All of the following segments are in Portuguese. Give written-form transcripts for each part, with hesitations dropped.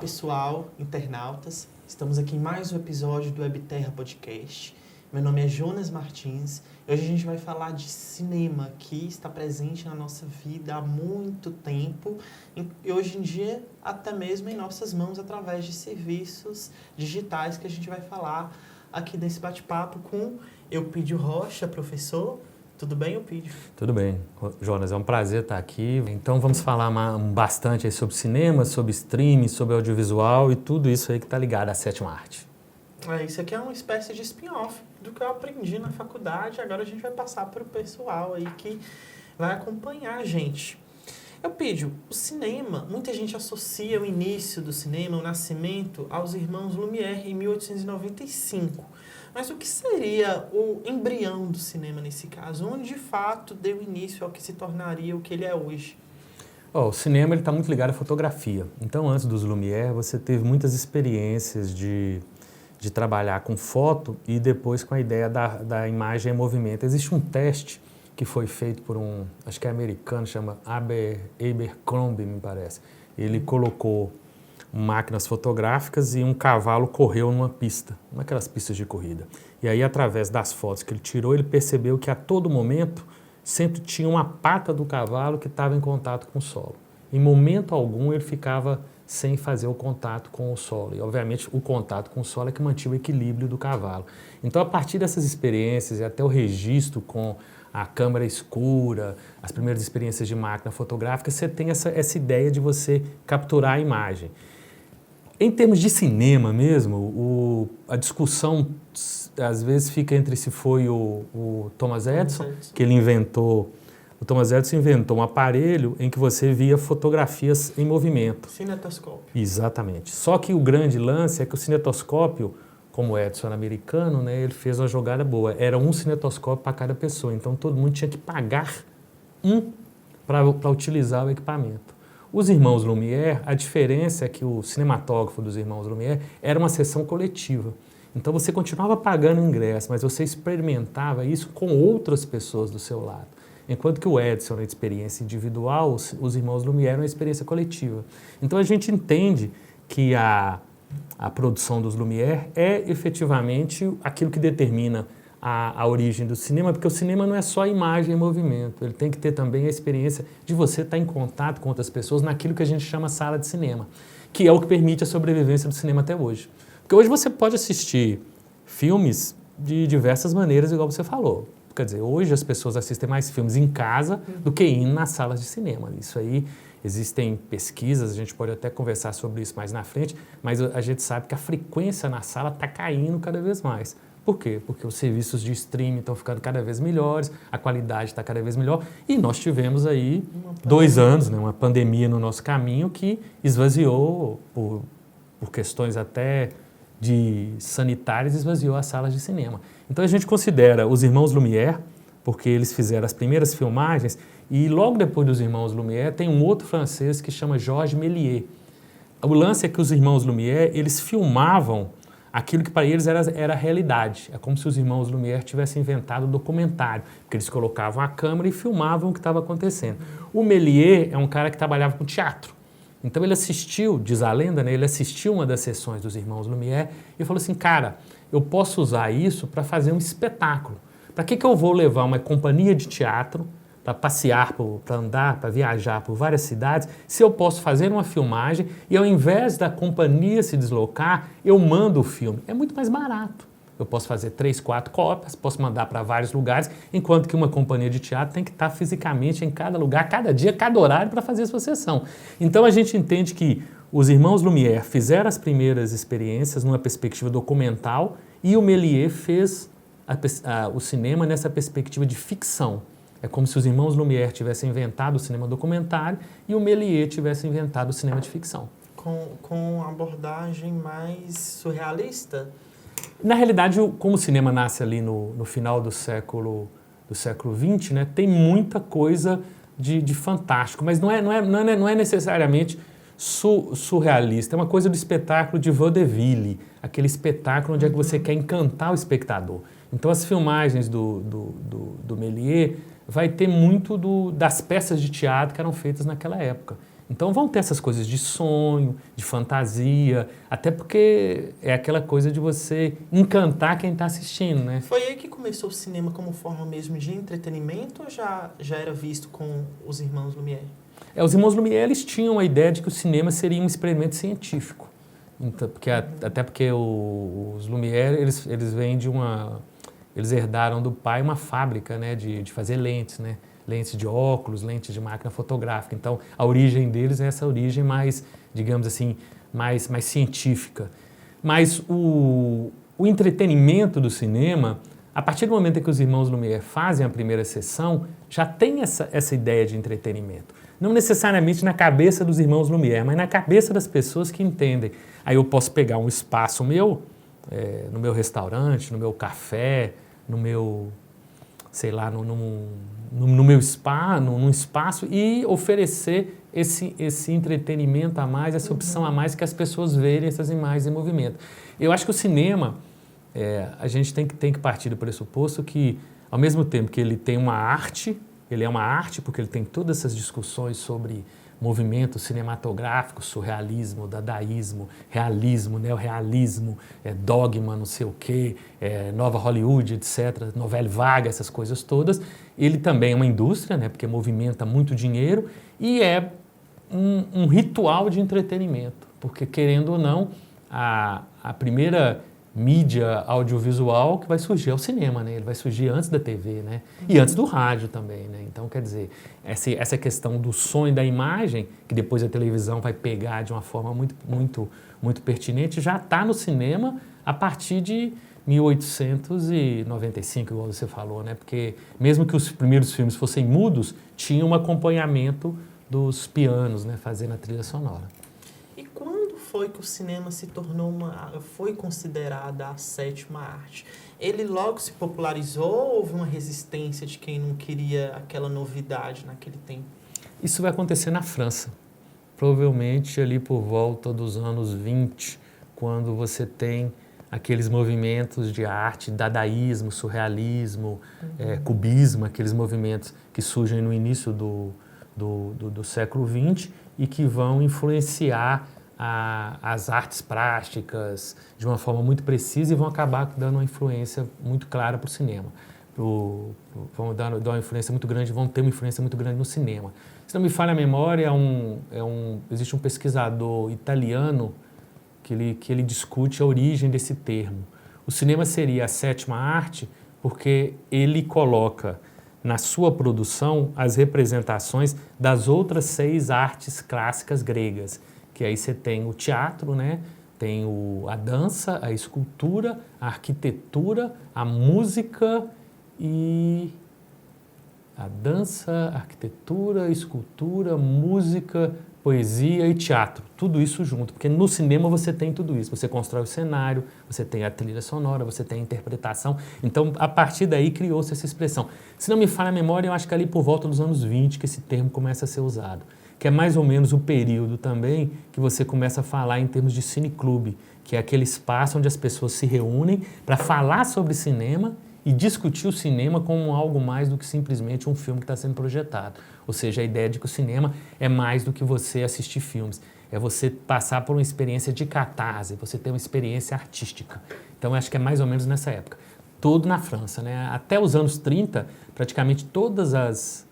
pessoal, internautas. Estamos aqui em mais um episódio do Webterra Podcast. Meu nome é Jonas Martins. Hoje a gente vai falar de cinema, que está presente na nossa vida há muito tempo e hoje em dia até mesmo em nossas mãos através de serviços digitais que a gente vai falar aqui nesse bate-papo com Eupídio Rocha, professor. Tudo bem, Eupídio? Tudo bem, Jonas, é um prazer estar aqui. Então vamos falar bastante aí sobre cinema, sobre streaming, sobre audiovisual e tudo isso aí que está ligado à sétima arte. Isso aqui é uma espécie de spin-off do que eu aprendi na faculdade. Agora a gente vai passar para o pessoal aí que vai acompanhar a gente. Eupídio, o cinema, muita gente associa o início do cinema, o nascimento, aos irmãos Lumière em 1895. Mas o que seria o embrião do cinema nesse caso? Onde de fato deu início ao que se tornaria o que ele é hoje? O cinema está muito ligado à fotografia. Então, antes dos Lumière, você teve muitas experiências de trabalhar com foto e depois com a ideia da imagem em movimento. Existe um teste que foi feito por acho que é americano, chama Abercrombie, me parece. Ele colocou máquinas fotográficas e um cavalo correu numa pista, naquelas pistas de corrida. E aí, através das fotos que ele tirou, ele percebeu que a todo momento sempre tinha uma pata do cavalo que estava em contato com o solo. Em momento algum ele ficava sem fazer o contato com o solo. E, obviamente, o contato com o solo é que mantinha o equilíbrio do cavalo. Então, a partir dessas experiências e até o registro com a câmera escura, as primeiras experiências de máquina fotográfica, você tem essa ideia de você capturar a imagem. Em termos de cinema mesmo, a discussão às vezes fica entre se foi o Thomas Edison, que ele inventou. O Thomas Edison inventou um aparelho em que você via fotografias em movimento. Cinetoscópio. Exatamente. Só que o grande lance é que o cinetoscópio, como o Edison era americano, né, ele fez uma jogada boa. Era um cinetoscópio para cada pessoa. Então todo mundo tinha que pagar para utilizar o equipamento. Os irmãos Lumière, a diferença é que o cinematógrafo dos irmãos Lumière era uma sessão coletiva. Então você continuava pagando o ingresso, mas você experimentava isso com outras pessoas do seu lado. Enquanto que o Edison era uma experiência individual, os irmãos Lumière eram uma experiência coletiva. Então a gente entende que a produção dos Lumière é efetivamente aquilo que determina a origem do cinema, porque o cinema não é só a imagem em movimento, ele tem que ter também a experiência de você estar em contato com outras pessoas naquilo que a gente chama sala de cinema, que é o que permite a sobrevivência do cinema até hoje. Porque hoje você pode assistir filmes de diversas maneiras, igual você falou. Quer dizer, hoje as pessoas assistem mais filmes em casa do que indo nas salas de cinema. Isso aí, existem pesquisas, a gente pode até conversar sobre isso mais na frente, mas a gente sabe que a frequência na sala está caindo cada vez mais. Por quê? Porque os serviços de streaming estão ficando cada vez melhores, a qualidade está cada vez melhor e nós tivemos aí 2 anos, né, uma pandemia no nosso caminho que esvaziou, por questões até de sanitárias, esvaziou as salas de cinema. Então a gente considera os irmãos Lumière, porque eles fizeram as primeiras filmagens e logo depois dos irmãos Lumière tem um outro francês que chama Georges Méliès. O lance é que os irmãos Lumière, eles filmavam aquilo que para eles era a realidade. É como se os irmãos Lumière tivessem inventado o documentário, porque eles colocavam a câmera e filmavam o que estava acontecendo. O Méliès é um cara que trabalhava com teatro. Então ele assistiu, diz a lenda, né, ele assistiu uma das sessões dos irmãos Lumière e falou assim, cara, eu posso usar isso para fazer um espetáculo. Para que eu vou levar uma companhia de teatro para passear, para andar, para viajar por várias cidades, se eu posso fazer uma filmagem e ao invés da companhia se deslocar, eu mando o filme. É muito mais barato. Eu posso fazer 3, 4 cópias, posso mandar para vários lugares, enquanto que uma companhia de teatro tem que estar fisicamente em cada lugar, cada dia, cada horário para fazer a sua sessão. Então a gente entende que os irmãos Lumière fizeram as primeiras experiências numa perspectiva documental e o Méliès fez o cinema nessa perspectiva de ficção. É como se os irmãos Lumière tivessem inventado o cinema documentário e o Méliès tivesse inventado o cinema de ficção. Com abordagem mais surrealista? Na realidade, como o cinema nasce ali no final do século XX, né, tem muita coisa de fantástico, mas não é necessariamente surrealista, é uma coisa do espetáculo de vaudeville, aquele espetáculo onde é que você quer encantar o espectador. Então as filmagens do Méliès vai ter muito das peças de teatro que eram feitas naquela época. Então vão ter essas coisas de sonho, de fantasia, até porque é aquela coisa de você encantar quem está assistindo, né? Foi aí que começou o cinema como forma mesmo de entretenimento ou já era visto com os irmãos Lumière? Os irmãos Lumière, eles tinham a ideia de que o cinema seria um experimento científico. Então, até porque os Lumière, eles vêm de eles herdaram do pai uma fábrica, né, de fazer lentes, né? Lentes de óculos, lentes de máquina fotográfica. Então, a origem deles é essa origem mais, digamos assim, mais científica. Mas o entretenimento do cinema, a partir do momento em que os irmãos Lumière fazem a primeira sessão, já tem essa ideia de entretenimento. Não necessariamente na cabeça dos irmãos Lumière, mas na cabeça das pessoas que entendem. Aí eu posso pegar um espaço meu, no meu restaurante, no meu café, no meu, sei lá, no meu spa, num espaço e oferecer esse entretenimento a mais, essa opção a mais que as pessoas verem essas imagens em movimento. Eu acho que o cinema, a gente tem que partir do pressuposto que, ao mesmo tempo que ele tem uma arte, ele é uma arte porque ele tem todas essas discussões sobre movimento cinematográfico, surrealismo, dadaísmo, realismo, neorrealismo, dogma, não sei o quê, nova Hollywood, etc., novela vaga, essas coisas todas. Ele também é uma indústria, né, porque movimenta muito dinheiro e é um ritual de entretenimento, porque, querendo ou não, a primeira mídia audiovisual que vai surgir é o cinema, né? Ele vai surgir antes da TV, né? E antes do rádio também, né? Então, quer dizer, essa questão do som e da imagem, que depois a televisão vai pegar de uma forma muito pertinente, já está no cinema a partir de 1895, igual você falou, né? Porque mesmo que os primeiros filmes fossem mudos, tinha um acompanhamento dos pianos, né? Fazendo a trilha sonora. E quando foi que o cinema se tornou foi considerada a sétima arte? Ele logo se popularizou ou houve uma resistência de quem não queria aquela novidade naquele tempo? Isso vai acontecer na França, provavelmente ali por volta dos anos 20, quando você tem aqueles movimentos de arte, dadaísmo, surrealismo, cubismo, aqueles movimentos que surgem no início do século XX e que vão influenciar as artes plásticas de uma forma muito precisa e vão acabar dando uma influência muito clara para o cinema. Vão dar uma influência muito grande, vão ter uma influência muito grande no cinema. Se não me falha a memória, existe um pesquisador italiano que ele discute a origem desse termo. O cinema seria a sétima arte porque ele coloca na sua produção as representações das outras 6 artes clássicas gregas, que aí você tem o teatro, né? Tem a dança, a escultura, a arquitetura, a música e... A dança, arquitetura, escultura, música, poesia e teatro. Tudo isso junto, porque no cinema você tem tudo isso. Você constrói o cenário, você tem a trilha sonora, você tem a interpretação. Então, a partir daí criou-se essa expressão. Se não me falha a memória, eu acho que ali por volta dos anos 20 que esse termo começa a ser usado. Que é mais ou menos o período também que você começa a falar em termos de cineclube, que é aquele espaço onde as pessoas se reúnem para falar sobre cinema e discutir o cinema como algo mais do que simplesmente um filme que está sendo projetado. Ou seja, a ideia de que o cinema é mais do que você assistir filmes, é você passar por uma experiência de catarse, você ter uma experiência artística. Então, eu acho que é mais ou menos nessa época. Tudo na França, né? Até os anos 30, praticamente todas as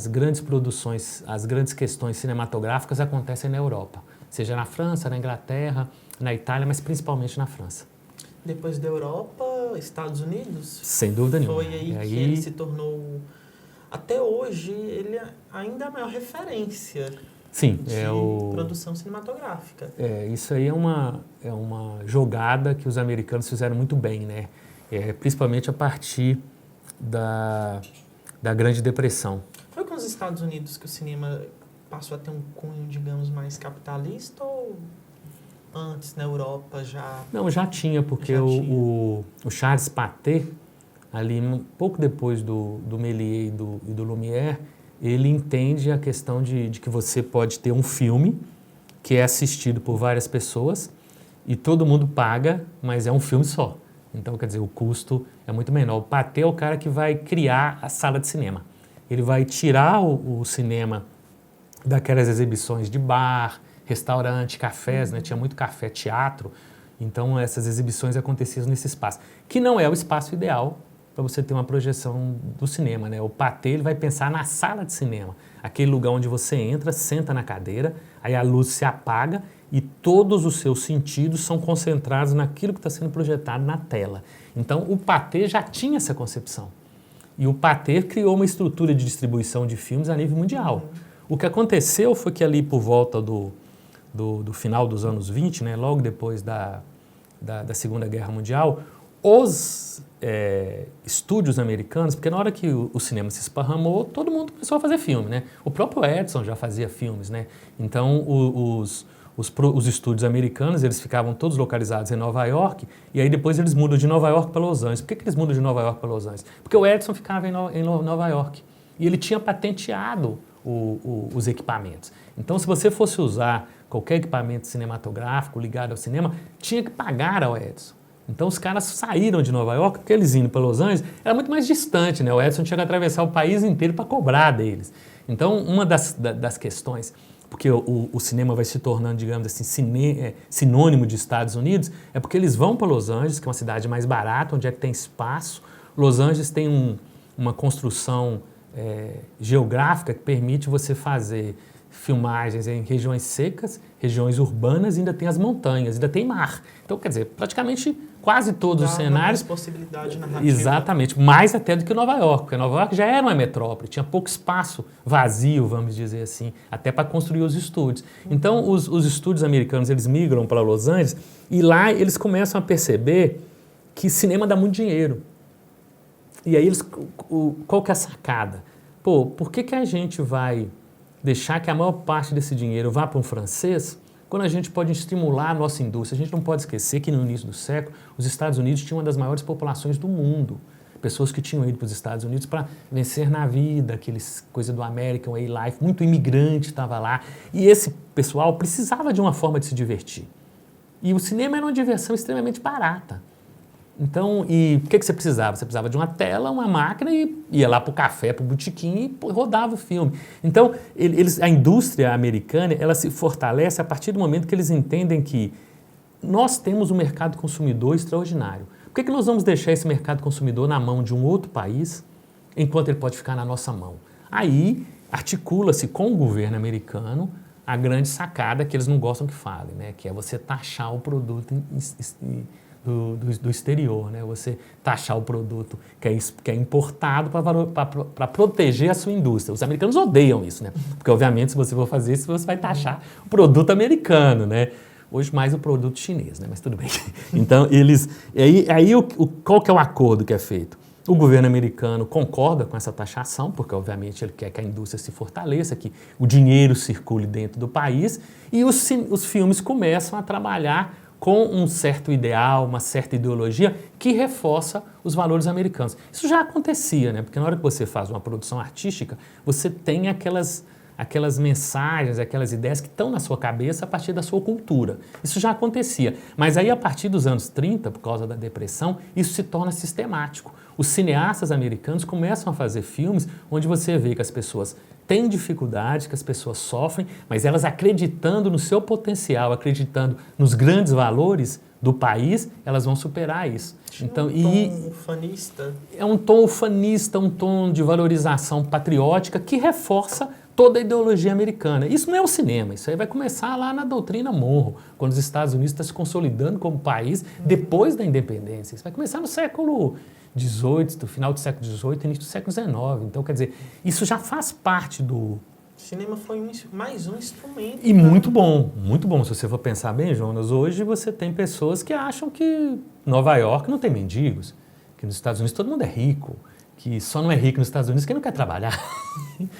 grandes produções, as grandes questões cinematográficas acontecem na Europa, seja na França, na Inglaterra, na Itália, mas principalmente na França. Depois da Europa, Estados Unidos? Sem dúvida nenhuma. Foi aí que ele se tornou, até hoje, ele ainda é a maior referência. Sim, de produção cinematográfica. Isso aí é uma jogada que os americanos fizeram muito bem, né? Principalmente a partir da Grande Depressão. Foi com os Estados Unidos que o cinema passou a ter um cunho, digamos, mais capitalista ou antes na Europa já? Não, já tinha, porque o Charles Pathé, ali pouco depois do Méliès e do Lumière, ele entende a questão de que você pode ter um filme que é assistido por várias pessoas e todo mundo paga, mas é um filme só. Então, quer dizer, o custo é muito menor. O Pathé é o cara que vai criar a sala de cinema. Ele vai tirar o cinema daquelas exibições de bar, restaurante, cafés, né? Tinha muito café, teatro. Então, essas exibições aconteciam nesse espaço, que não é o espaço ideal para você ter uma projeção do cinema, né? O patê, ele vai pensar na sala de cinema, aquele lugar onde você entra, senta na cadeira, aí a luz se apaga e todos os seus sentidos são concentrados naquilo que está sendo projetado na tela. Então, o patê já tinha essa concepção. E o patê criou uma estrutura de distribuição de filmes a nível mundial. O que aconteceu foi que ali por volta do final dos anos 20, né, logo depois da Segunda Guerra Mundial, os estúdios americanos, porque na hora que o cinema se esparramou, todo mundo começou a fazer filme, né? O próprio Edison já fazia filmes, né? Então, os estúdios americanos, eles ficavam todos localizados em Nova York, e aí depois eles mudam de Nova York para Los Angeles. Por que eles mudam de Nova York para Los Angeles? Porque o Edison ficava em Nova York, e ele tinha patenteado os equipamentos. Então, se você fosse usar qualquer equipamento cinematográfico ligado ao cinema, tinha que pagar ao Edison. Então, os caras saíram de Nova York, porque eles indo para Los Angeles era muito mais distante, né? O Edison tinha que atravessar o país inteiro para cobrar deles. Então, uma das questões, porque o cinema vai se tornando, digamos assim, sinônimo de Estados Unidos, é porque eles vão para Los Angeles, que é uma cidade mais barata, onde é que tem espaço. Los Angeles tem uma construção geográfica que permite você fazer filmagens em regiões secas, regiões urbanas, e ainda tem as montanhas, ainda tem mar. Então, quer dizer, praticamente quase todos os cenários... possibilidade narrativa. Exatamente, mais até do que Nova York, porque Nova York já era uma metrópole, tinha pouco espaço vazio, vamos dizer assim, até para construir os estúdios. Então, os estúdios americanos, eles migram para Los Angeles, e lá eles começam a perceber que cinema dá muito dinheiro. E aí, qual que é a sacada? Pô, por que a gente vai deixar que a maior parte desse dinheiro vá para um francês, quando a gente pode estimular a nossa indústria? A gente não pode esquecer que no início do século, os Estados Unidos tinham uma das maiores populações do mundo. Pessoas que tinham ido para os Estados Unidos para vencer na vida, coisa do American Way Life, muito imigrante estava lá. E esse pessoal precisava de uma forma de se divertir. E o cinema era uma diversão extremamente barata. Então, e o que você precisava? Você precisava de uma tela, uma máquina, e ia lá para o café, para o botequim, e rodava o filme. Então, a indústria americana, ela se fortalece a partir do momento que eles entendem que nós temos um mercado consumidor extraordinário. Por que nós vamos deixar esse mercado consumidor na mão de um outro país, enquanto ele pode ficar na nossa mão? Aí, articula-se com o governo americano a grande sacada que eles não gostam que falem, né? Que é você taxar o produto do exterior, né? Você taxar o produto que é importado para proteger a sua indústria. Os americanos odeiam isso, né? Porque, obviamente, se você for fazer isso, você vai taxar o produto americano, né? Hoje mais o produto chinês, né? Mas tudo bem. Então, qual que é o acordo que é feito? O governo americano concorda com essa taxação, porque, obviamente, ele quer que a indústria se fortaleça, que o dinheiro circule dentro do país, e os filmes começam a trabalhar com um certo ideal, uma certa ideologia que reforça os valores americanos. Isso já acontecia, né? Porque na hora que você faz uma produção artística, você tem aquelas mensagens, aquelas ideias que estão na sua cabeça a partir da sua cultura. Isso já acontecia. Mas aí, a partir dos anos 30, por causa da depressão, isso se torna sistemático. Os cineastas americanos começam a fazer filmes onde você vê que as pessoas têm dificuldade, que as pessoas sofrem, mas elas, acreditando no seu potencial, acreditando nos grandes valores do país, elas vão superar isso. Então, tom ufanista. É um tom ufanista, um tom de valorização patriótica que reforça toda a ideologia americana. Isso não é o cinema, isso aí vai começar lá na doutrina Monroe, quando os Estados Unidos estão se consolidando como país depois da independência. Isso vai começar no século XVIII, do final do século XVIII e início do século XIX. Então, quer dizer, isso já faz parte do... O cinema foi mais um instrumento. E muito bom, muito bom. Se você for pensar bem, Jonas, hoje você tem pessoas que acham que Nova York não tem mendigos, que nos Estados Unidos todo mundo é rico, que só não é rico nos Estados Unidos quem não quer trabalhar.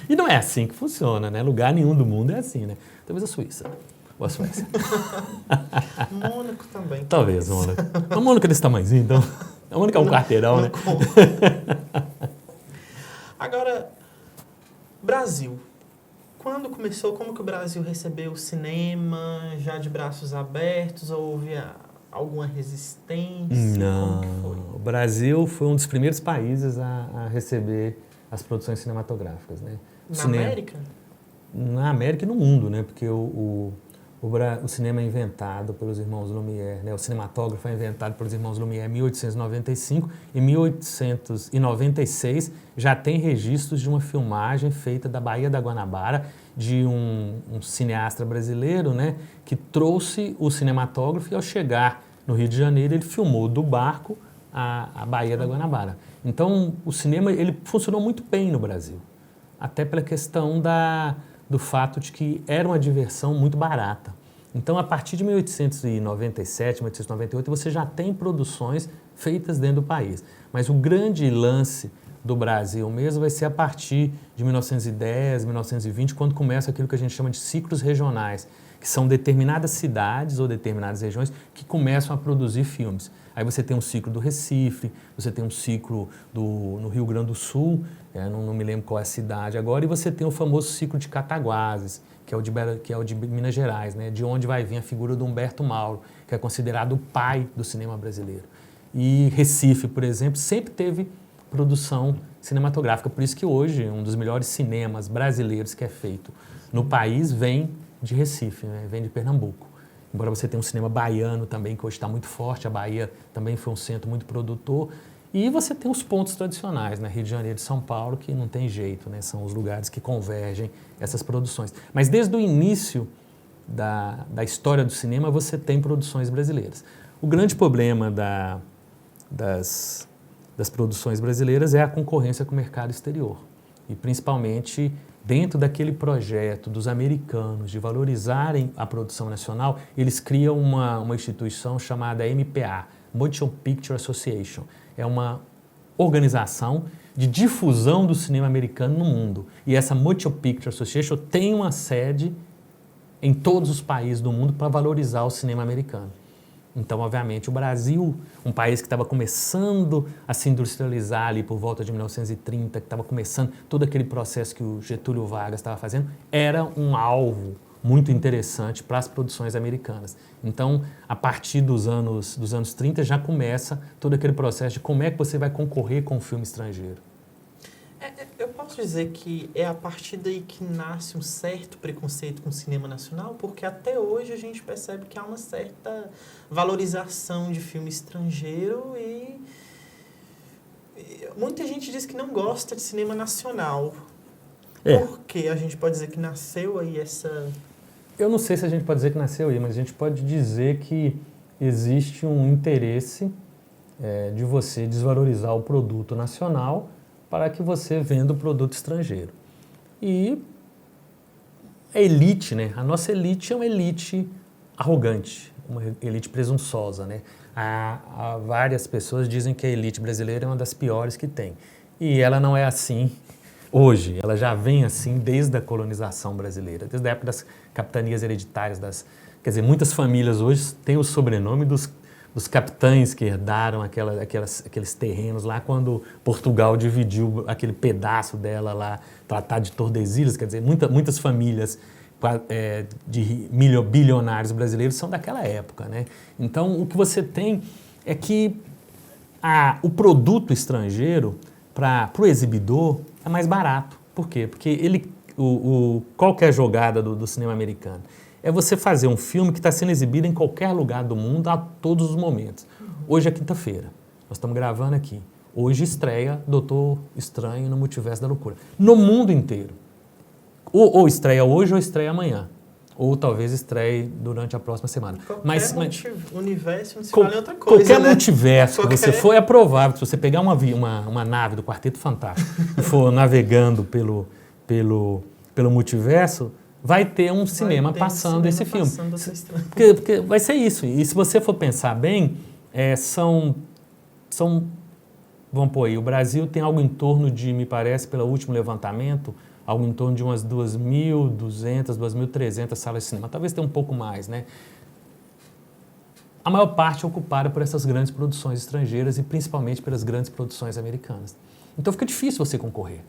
E não é assim que funciona, né? Lugar nenhum do mundo é assim, né? Talvez a Suíça ou a Suécia. Mônaco também. Talvez, Mônaco. A Mônaco é desse tamanhozinho, então. A Mônaco é um quarteirão, né? Agora, Brasil. Quando começou, como que o Brasil recebeu o cinema? Já de braços abertos? Ou houve alguma resistência? Não. Como que foi? O Brasil foi um dos primeiros países a receber as produções cinematográficas, né? Na América? na América e no mundo, né? Porque o cinema é inventado pelos irmãos Lumière, né? O cinematógrafo é inventado pelos irmãos Lumière em 1895. Em 1896 já tem registros de uma filmagem feita da Baía da Guanabara, de um cineasta brasileiro, né? Que trouxe o cinematógrafo e ao chegar no Rio de Janeiro ele filmou do barco a Baía da Guanabara. Então o cinema ele funcionou muito bem no Brasil, até pela questão do fato de que era uma diversão muito barata. Então, a partir de 1897, 1898, você já tem produções feitas dentro do país. Mas o grande lance do Brasil mesmo vai ser a partir de 1910, 1920, quando começa aquilo que a gente chama de ciclos regionais, que são determinadas cidades ou determinadas regiões que começam a produzir filmes. Aí você tem um ciclo do Recife, você tem um ciclo no Rio Grande do Sul, não me lembro qual é a cidade agora, e você tem o famoso ciclo de Cataguases, que é o de Minas Gerais, né, de onde vai vir a figura do Humberto Mauro, que é considerado o pai do cinema brasileiro. E Recife, por exemplo, sempre teve produção cinematográfica, por isso que hoje um dos melhores cinemas brasileiros que é feito no país vem de Recife, né, vem de Pernambuco. Embora você tenha um cinema baiano também, que hoje está muito forte, a Bahia também foi um centro muito produtor. E você tem os pontos tradicionais, né? Rio de Janeiro e São Paulo, que não tem jeito, né? São os lugares que convergem essas produções. Mas desde o início da história do cinema, você tem produções brasileiras. O grande problema das produções brasileiras é a concorrência com o mercado exterior. E principalmente dentro daquele projeto dos americanos de valorizarem a produção nacional, eles criam uma instituição chamada MPA, Motion Picture Association. É uma organização de difusão do cinema americano no mundo. E essa Motion Picture Association tem uma sede em todos os países do mundo para valorizar o cinema americano. Então, obviamente, o Brasil, um país que estava começando a se industrializar ali por volta de 1930, que estava começando todo aquele processo que o Getúlio Vargas estava fazendo, era um alvo muito interessante para as produções americanas. Então, a partir dos anos 30, já começa todo aquele processo de como é que você vai concorrer com o filme estrangeiro. Eu posso dizer que é a partir daí que nasce um certo preconceito com o cinema nacional, porque até hoje a gente percebe que há uma certa valorização de filme estrangeiro e muita gente diz que não gosta de cinema nacional. Por que a gente pode dizer que nasceu aí essa... Eu não sei se a gente pode dizer que nasceu aí, mas a gente pode dizer que existe um interesse de você desvalorizar o produto nacional para que você venda o produto estrangeiro. E a elite, né? A nossa elite é uma elite arrogante, uma elite presunçosa, né? Há várias pessoas dizem que a elite brasileira é uma das piores que tem. E ela não é assim hoje, ela já vem assim desde a colonização brasileira, desde a época das capitanias hereditárias, quer dizer, muitas famílias hoje têm o sobrenome dos capitães que herdaram aqueles terrenos lá quando Portugal dividiu aquele pedaço dela lá, Tratado de Tordesilhas, quer dizer, muitas famílias de bilionários brasileiros são daquela época, né? Então, o que você tem é que o produto estrangeiro para o exibidor é mais barato. Por quê? Porque qual que é a jogada do cinema americano? É você fazer um filme que está sendo exibido em qualquer lugar do mundo a todos os momentos. Hoje é quinta-feira, nós estamos gravando aqui. Hoje estreia Doutor Estranho no Multiverso da Loucura. No mundo inteiro. Ou estreia hoje ou estreia amanhã. Ou talvez estreie durante a próxima semana. Universo não se fala em outra coisa, qualquer né? multiverso que você for, é provável que se você pegar uma nave do Quarteto Fantástico e for navegando pelo multiverso, vai ter um cinema passando esse filme. Porque vai ser isso. E se você for pensar bem, vamos pôr aí, o Brasil tem algo em torno de, me parece, pelo último levantamento, algo em torno de umas 2.200, 2.300 salas de cinema. Talvez tenha um pouco mais, né? A maior parte é ocupada por essas grandes produções estrangeiras e principalmente pelas grandes produções americanas. Então fica difícil você concorrer.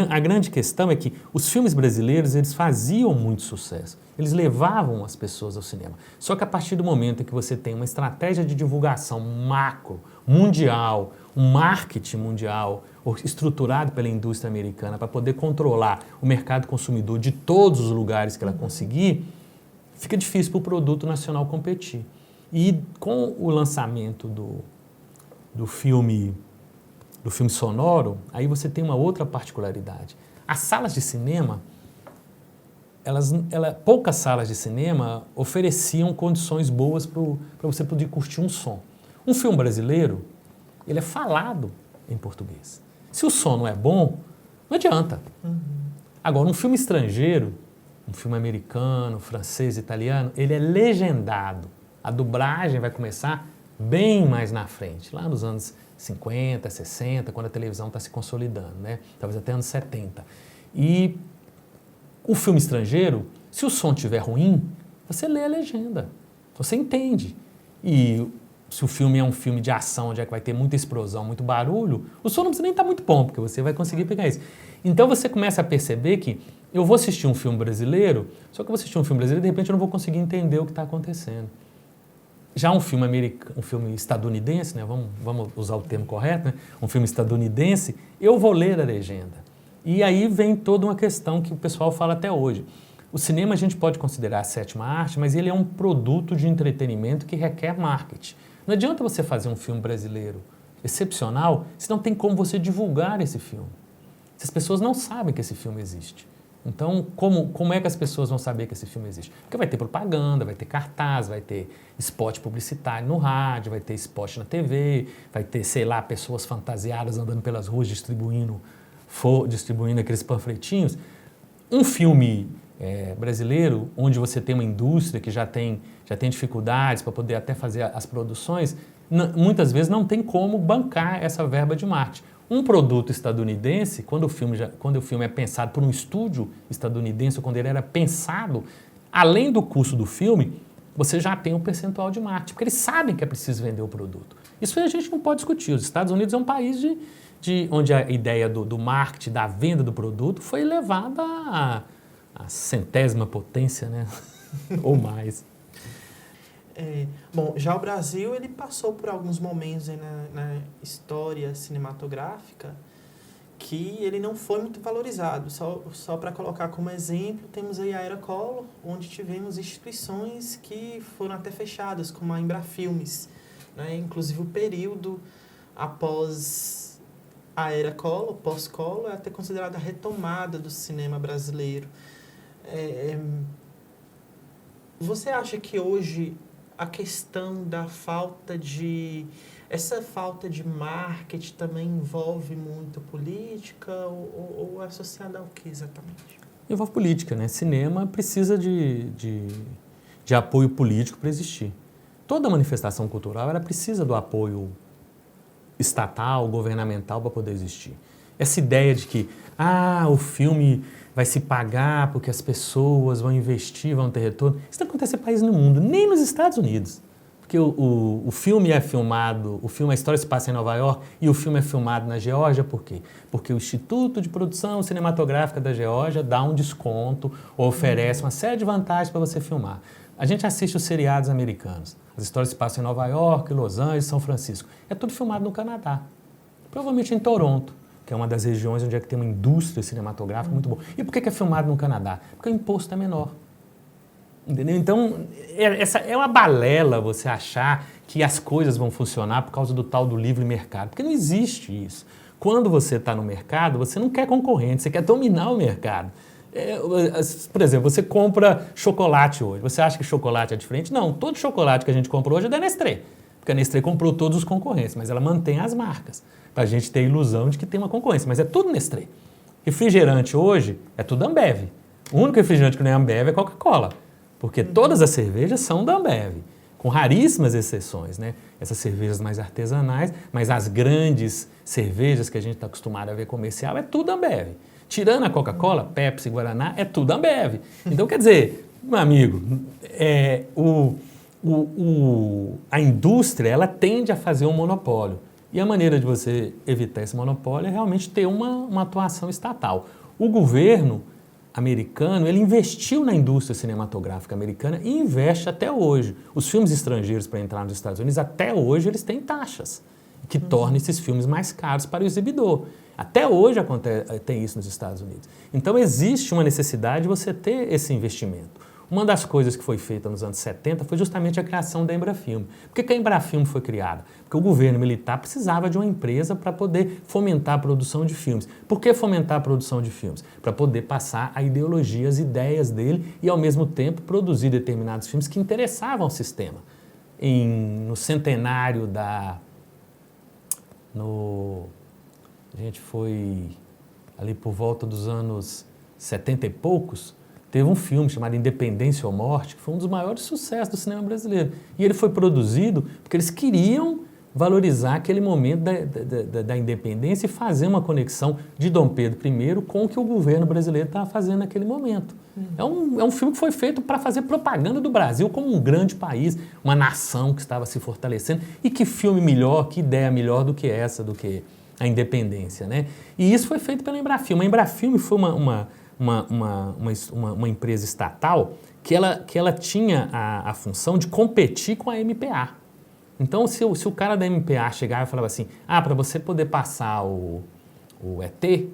A grande questão é que os filmes brasileiros, eles faziam muito sucesso. Eles levavam as pessoas ao cinema. Só que a partir do momento em que você tem uma estratégia de divulgação macro, mundial, um marketing mundial, estruturado pela indústria americana para poder controlar o mercado consumidor de todos os lugares que ela conseguir, fica difícil para o produto nacional competir. E com o lançamento do filme sonoro, aí você tem uma outra particularidade. As salas de cinema, poucas salas de cinema ofereciam condições boas para você poder curtir um som. Um filme brasileiro, ele é falado em português. Se o som não é bom, não adianta. Agora, um filme estrangeiro, um filme americano, francês, italiano, ele é legendado. A dublagem vai começar bem mais na frente, lá nos anos 50, 60, quando a televisão está se consolidando, né? Talvez até anos 70. E o filme estrangeiro, se o som estiver ruim, você lê a legenda, você entende. E se o filme é um filme de ação, onde é que vai ter muita explosão, muito barulho, o som não precisa nem estar muito bom, porque você vai conseguir pegar isso. Então você começa a perceber que eu vou assistir um filme brasileiro, só que eu vou assistir um filme brasileiro e de repente eu não vou conseguir entender o que está acontecendo. Já um filme estadunidense, né? Vamos usar o termo correto, né? Um filme estadunidense, eu vou ler a legenda. E aí vem toda uma questão que o pessoal fala até hoje. O cinema a gente pode considerar a sétima arte, mas ele é um produto de entretenimento que requer marketing. Não adianta você fazer um filme brasileiro excepcional se não tem como você divulgar esse filme. Se as pessoas não sabem que esse filme existe. Então, como é que as pessoas vão saber que esse filme existe? Porque vai ter propaganda, vai ter cartaz, vai ter spot publicitário no rádio, vai ter spot na TV, vai ter, sei lá, pessoas fantasiadas andando pelas ruas distribuindo aqueles panfletinhos. Um filme brasileiro, onde você tem uma indústria que já tem dificuldades para poder até fazer as produções, muitas vezes não tem como bancar essa verba de marketing. Um produto estadunidense, quando o filme é pensado por um estúdio estadunidense, ou quando ele era pensado, além do custo do filme, você já tem um percentual de marketing, porque eles sabem que é preciso vender o produto. Isso a gente não pode discutir. Os Estados Unidos é um país onde a ideia do marketing, da venda do produto, foi elevada à centésima potência, né? Ou mais. Bom, já o Brasil, ele passou por alguns momentos aí na história cinematográfica que ele não foi muito valorizado. Só para colocar como exemplo, temos aí a Era Collor, onde tivemos instituições que foram até fechadas, como a Embrafilmes, né? Inclusive o período após a Era Collor, pós-Collor, é até considerada a retomada do cinema brasileiro. Você acha que hoje a questão da essa falta de marketing também envolve muito política ou é associada ao que exatamente? Envolve política, né? Cinema precisa de apoio político para existir. Toda manifestação cultural ela precisa do apoio estatal, governamental para poder existir. Essa ideia de que o filme vai se pagar porque as pessoas vão investir, vão ter retorno. Isso não acontece em país no mundo, nem nos Estados Unidos. Porque o filme é filmado, a história se passa em Nova York e o filme é filmado na Geórgia, por quê? Porque o Instituto de Produção Cinematográfica da Geórgia dá um desconto ou oferece uma série de vantagens para você filmar. A gente assiste os seriados americanos. As histórias se passam em Nova York, Los Angeles, São Francisco. É tudo filmado no Canadá. Provavelmente em Toronto, que é uma das regiões onde é que tem uma indústria cinematográfica muito boa. E por que é filmado no Canadá? Porque o imposto é menor. Entendeu? Então, essa é uma balela você achar que as coisas vão funcionar por causa do tal do livre mercado. Porque não existe isso. Quando você está no mercado, você não quer concorrente, você quer dominar o mercado. Por exemplo, você compra chocolate hoje. Você acha que chocolate é diferente? Não, todo chocolate que a gente comprou hoje é da Nestlé. Porque a Nestlé comprou todos os concorrentes, mas ela mantém as marcas. Para a gente ter a ilusão de que tem uma concorrência, mas é tudo Nestlé. Refrigerante hoje é tudo Ambev. O único refrigerante que não é Ambev é Coca-Cola, porque todas as cervejas são da Ambev, com raríssimas exceções, né? Essas cervejas mais artesanais, mas as grandes cervejas que a gente está acostumado a ver comercial é tudo Ambev. Tirando a Coca-Cola, Pepsi, Guaraná, é tudo Ambev. Então, quer dizer, meu amigo, a indústria ela tende a fazer um monopólio. E a maneira de você evitar esse monopólio é realmente ter uma atuação estatal. O governo americano, ele investiu na indústria cinematográfica americana e investe até hoje. Os filmes estrangeiros para entrar nos Estados Unidos, até hoje, eles têm taxas que tornam esses filmes mais caros para o exibidor. Até hoje tem isso nos Estados Unidos. Então existe uma necessidade de você ter esse investimento. Uma das coisas que foi feita nos anos 70 foi justamente a criação da Embrafilme. Por que a Embrafilme foi criada? Porque o governo militar precisava de uma empresa para poder fomentar a produção de filmes. Por que fomentar a produção de filmes? Para poder passar a ideologia, as ideias dele e, ao mesmo tempo, produzir determinados filmes que interessavam ao sistema. No centenário a gente foi ali por volta dos anos 70 e poucos, teve um filme chamado Independência ou Morte, que foi um dos maiores sucessos do cinema brasileiro. E ele foi produzido porque eles queriam valorizar aquele momento da independência e fazer uma conexão de Dom Pedro I com o que o governo brasileiro estava fazendo naquele momento. É um filme que foi feito para fazer propaganda do Brasil como um grande país, uma nação que estava se fortalecendo. E que filme melhor, que ideia melhor do que essa, do que a independência, né? E isso foi feito pela Embrafilme. A Embrafilme foi uma empresa estatal que ela tinha a função de competir com a MPA. Então, se o cara da MPA chegava e falava assim, para você poder passar o ET,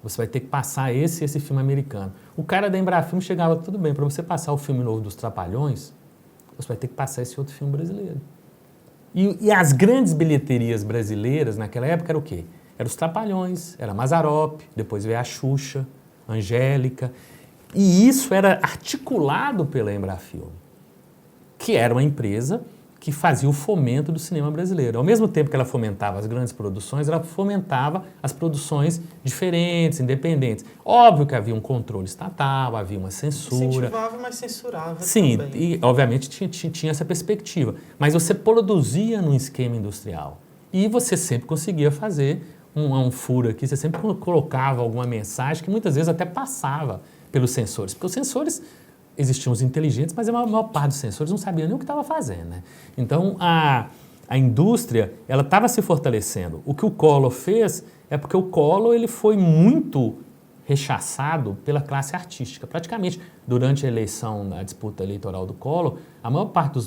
você vai ter que passar esse filme americano. O cara da Embrafilme chegava, tudo bem, para você passar o filme novo dos Trapalhões, você vai ter que passar esse outro filme brasileiro. E as grandes bilheterias brasileiras naquela época era o quê? Era os Trapalhões, era Mazzaropi, depois veio a Xuxa, Angélica, e isso era articulado pela Embrafilme, que era uma empresa que fazia o fomento do cinema brasileiro. Ao mesmo tempo que ela fomentava as grandes produções, ela fomentava as produções diferentes, independentes. Óbvio que havia um controle estatal, havia uma censura. Incentivava, mas censurava também. Sim, e obviamente tinha essa perspectiva. Mas você produzia num esquema industrial. E você sempre conseguia fazer um furo aqui, você sempre colocava alguma mensagem que muitas vezes até passava pelos sensores. Porque os sensores, existiam os inteligentes, mas a maior parte dos sensores não sabia nem o que estava fazendo, né? Então, a indústria, ela estava se fortalecendo. O que o Collor fez é porque o Collor ele foi muito rechaçado pela classe artística. Praticamente, durante a eleição, a disputa eleitoral do Collor, a maior parte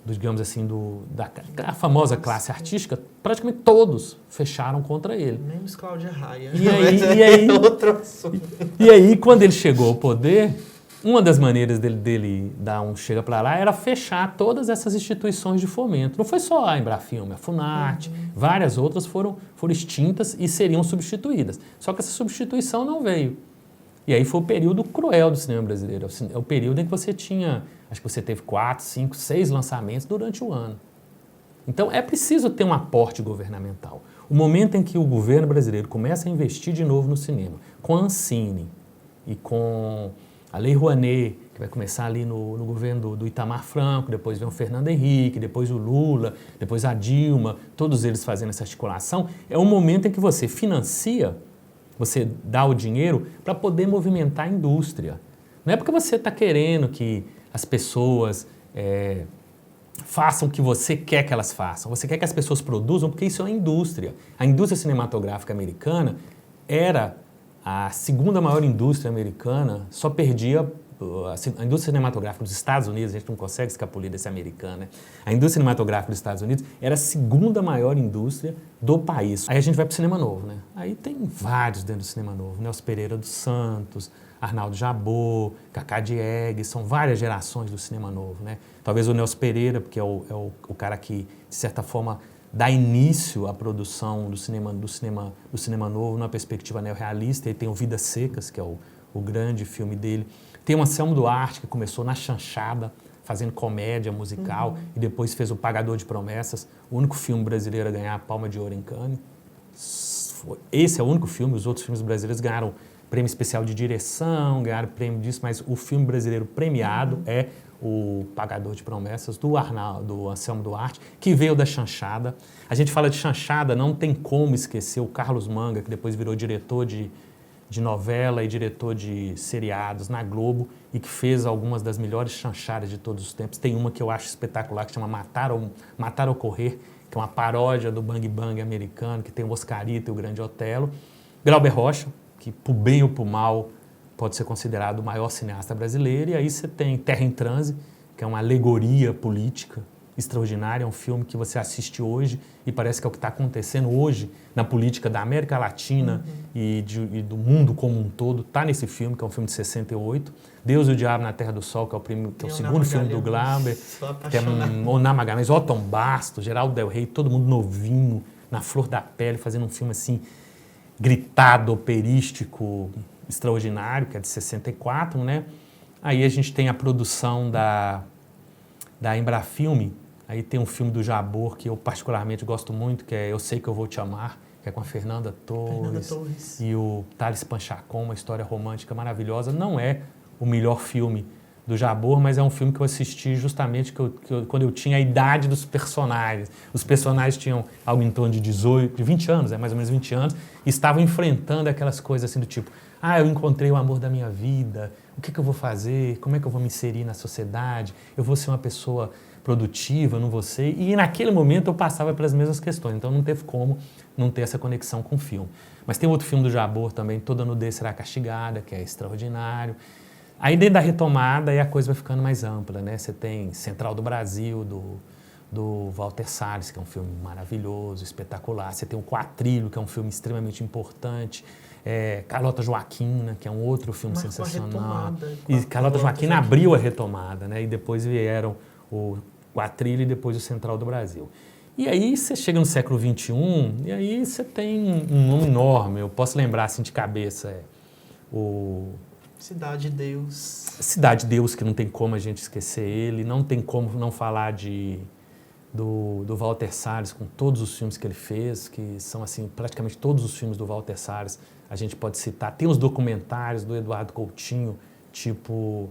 digamos assim, da famosa classe artística, praticamente todos fecharam contra ele. Menos Cláudia Raia. Outro assunto. E aí, quando ele chegou ao poder, uma das maneiras dele dar um chega para lá era fechar todas essas instituições de fomento. Não foi só a Embrafilme, a Funarte, várias outras foram extintas e seriam substituídas. Só que essa substituição não veio. E aí foi o período cruel do cinema brasileiro. É o período em que você tinha, acho que você teve 4, 5, 6 lançamentos durante o ano. Então é preciso ter um aporte governamental. O momento em que o governo brasileiro começa a investir de novo no cinema, com a Ancine e com a Lei Rouanet, que vai começar ali no governo do Itamar Franco, depois vem o Fernando Henrique, depois o Lula, depois a Dilma, todos eles fazendo essa articulação, é o momento em que você financia, você dá o dinheiro para poder movimentar a indústria. Não é porque você está querendo que as pessoas façam o que você quer que elas façam, você quer que as pessoas produzam, porque isso é uma indústria. A indústria cinematográfica americana era a segunda maior indústria americana, só perdia a indústria cinematográfica dos Estados Unidos, a gente não consegue escapulir desse americano, né? A indústria cinematográfica dos Estados Unidos era a segunda maior indústria do país. Aí a gente vai para o cinema novo, né? Aí tem vários dentro do cinema novo, Nelson Pereira dos Santos, Arnaldo Jabor, Cacá Diegues, são várias gerações do cinema novo, né? Talvez o Nelson Pereira, porque é o cara que, de certa forma, dá início à produção do cinema novo numa perspectiva neorrealista. E tem o Vidas Secas, que é o grande filme dele. Tem o Anselmo Duarte, que começou na chanchada, fazendo comédia musical, e depois fez o Pagador de Promessas, o único filme brasileiro a ganhar a Palma de Ouro em Cannes. Esse é o único filme, os outros filmes brasileiros ganharam prêmio especial de direção, ganharam prêmio disso, mas o filme brasileiro premiado é o Pagador de Promessas, do Anselmo Duarte, que veio da chanchada. A gente fala de chanchada, não tem como esquecer o Carlos Manga, que depois virou diretor de de novela e diretor de seriados na Globo e que fez algumas das melhores chanchadas de todos os tempos. Tem uma que eu acho espetacular, que chama Matar ou Correr, que é uma paródia do Bang Bang americano, que tem o Oscarito e o Grande Otelo. Glauber Rocha, que por bem ou por mal pode ser considerado o maior cineasta brasileiro. E aí você tem Terra em Transe, que é uma alegoria política extraordinária, é um filme que você assiste hoje e parece que é o que está acontecendo hoje na política da América Latina e do mundo como um todo. Está nesse filme, que é um filme de 68. Deus e o Diabo na Terra do Sol, que é o segundo filme do Glauber. Tem Oná Magalhães, Otton Bastos, Geraldo Del Rey, todo mundo novinho, na flor da pele, fazendo um filme assim, gritado, operístico, extraordinário, que é de 64, né? Aí a gente tem a produção da Embrafilme. Aí tem um filme do Jabor que eu particularmente gosto muito, que é Eu Sei Que Eu Vou Te Amar, que é com a Fernanda Torres e o Thales Panchacon, uma história romântica maravilhosa. Não é o melhor filme do Jabor, mas é um filme que eu assisti justamente quando eu tinha a idade dos personagens. Os personagens tinham algo em torno de 20 anos, mais ou menos 20 anos, e estavam enfrentando aquelas coisas assim do tipo, eu encontrei o amor da minha vida, o que eu vou fazer, como é que eu vou me inserir na sociedade, eu vou ser uma pessoa produtiva, não vou ser. E naquele momento eu passava pelas mesmas questões, então não teve como não ter essa conexão com o filme. Mas tem outro filme do Jabor também, Toda Nudez Será Castigada, que é extraordinário. Aí dentro da retomada aí a coisa vai ficando mais ampla, né? Você tem Central do Brasil, do Walter Salles, que é um filme maravilhoso, espetacular. Você tem o Quatrilho, que é um filme extremamente importante. Carlota Joaquina, que é um outro filme sensacional. E Carlota Joaquina abriu a retomada, né? E depois vieram o Quatrilho e depois o Central do Brasil. E aí você chega no século XXI e aí você tem um nome enorme. Eu posso lembrar assim de cabeça o Cidade de Deus. Cidade de Deus, que não tem como a gente esquecer ele, não tem como não falar do Walter Salles, com todos os filmes que ele fez, que são assim, praticamente todos os filmes do Walter Salles, a gente pode citar. Tem os documentários do Eduardo Coutinho, tipo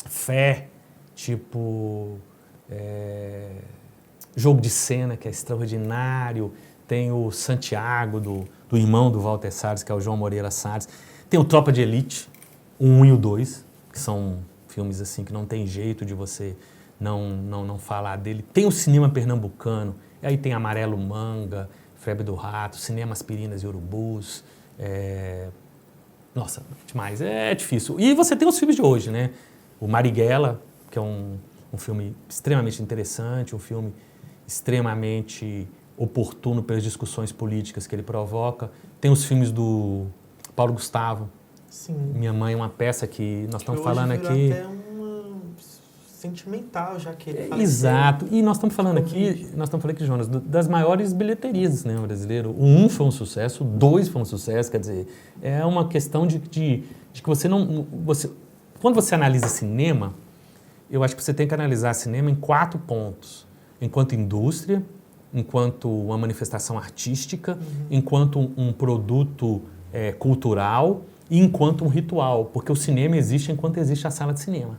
Fé, tipo Jogo de Cena, que é extraordinário. Tem o Santiago, do irmão do Walter Salles, que é o João Moreira Salles. Tem o Tropa de Elite, o 1 e o 2, que são filmes assim que não tem jeito de você não falar dele. Tem o cinema pernambucano, e aí tem Amarelo Manga, Febre do Rato, Cinema Aspirinas e Urubus. Nossa, demais, é difícil. E você tem os filmes de hoje, né? O Marighella, que é um filme extremamente interessante, um filme extremamente oportuno pelas discussões políticas que ele provoca. Tem os filmes do Paulo Gustavo. Sim. Minha Mãe é uma peça que nós estamos hoje falando aqui. Até uma sentimental, já que ele faleceu. Exato. E nós estamos falando aqui, Jonas, das maiores bilheterias do cinema brasileiro. O 1 foi um sucesso, o 2 foi um sucesso, quer dizer, é uma questão de que você não... Quando você analisa cinema, eu acho que você tem que analisar cinema em 4 pontos. Enquanto indústria, enquanto uma manifestação artística, enquanto um produto cultural e enquanto um ritual. Porque o cinema existe enquanto existe a sala de cinema.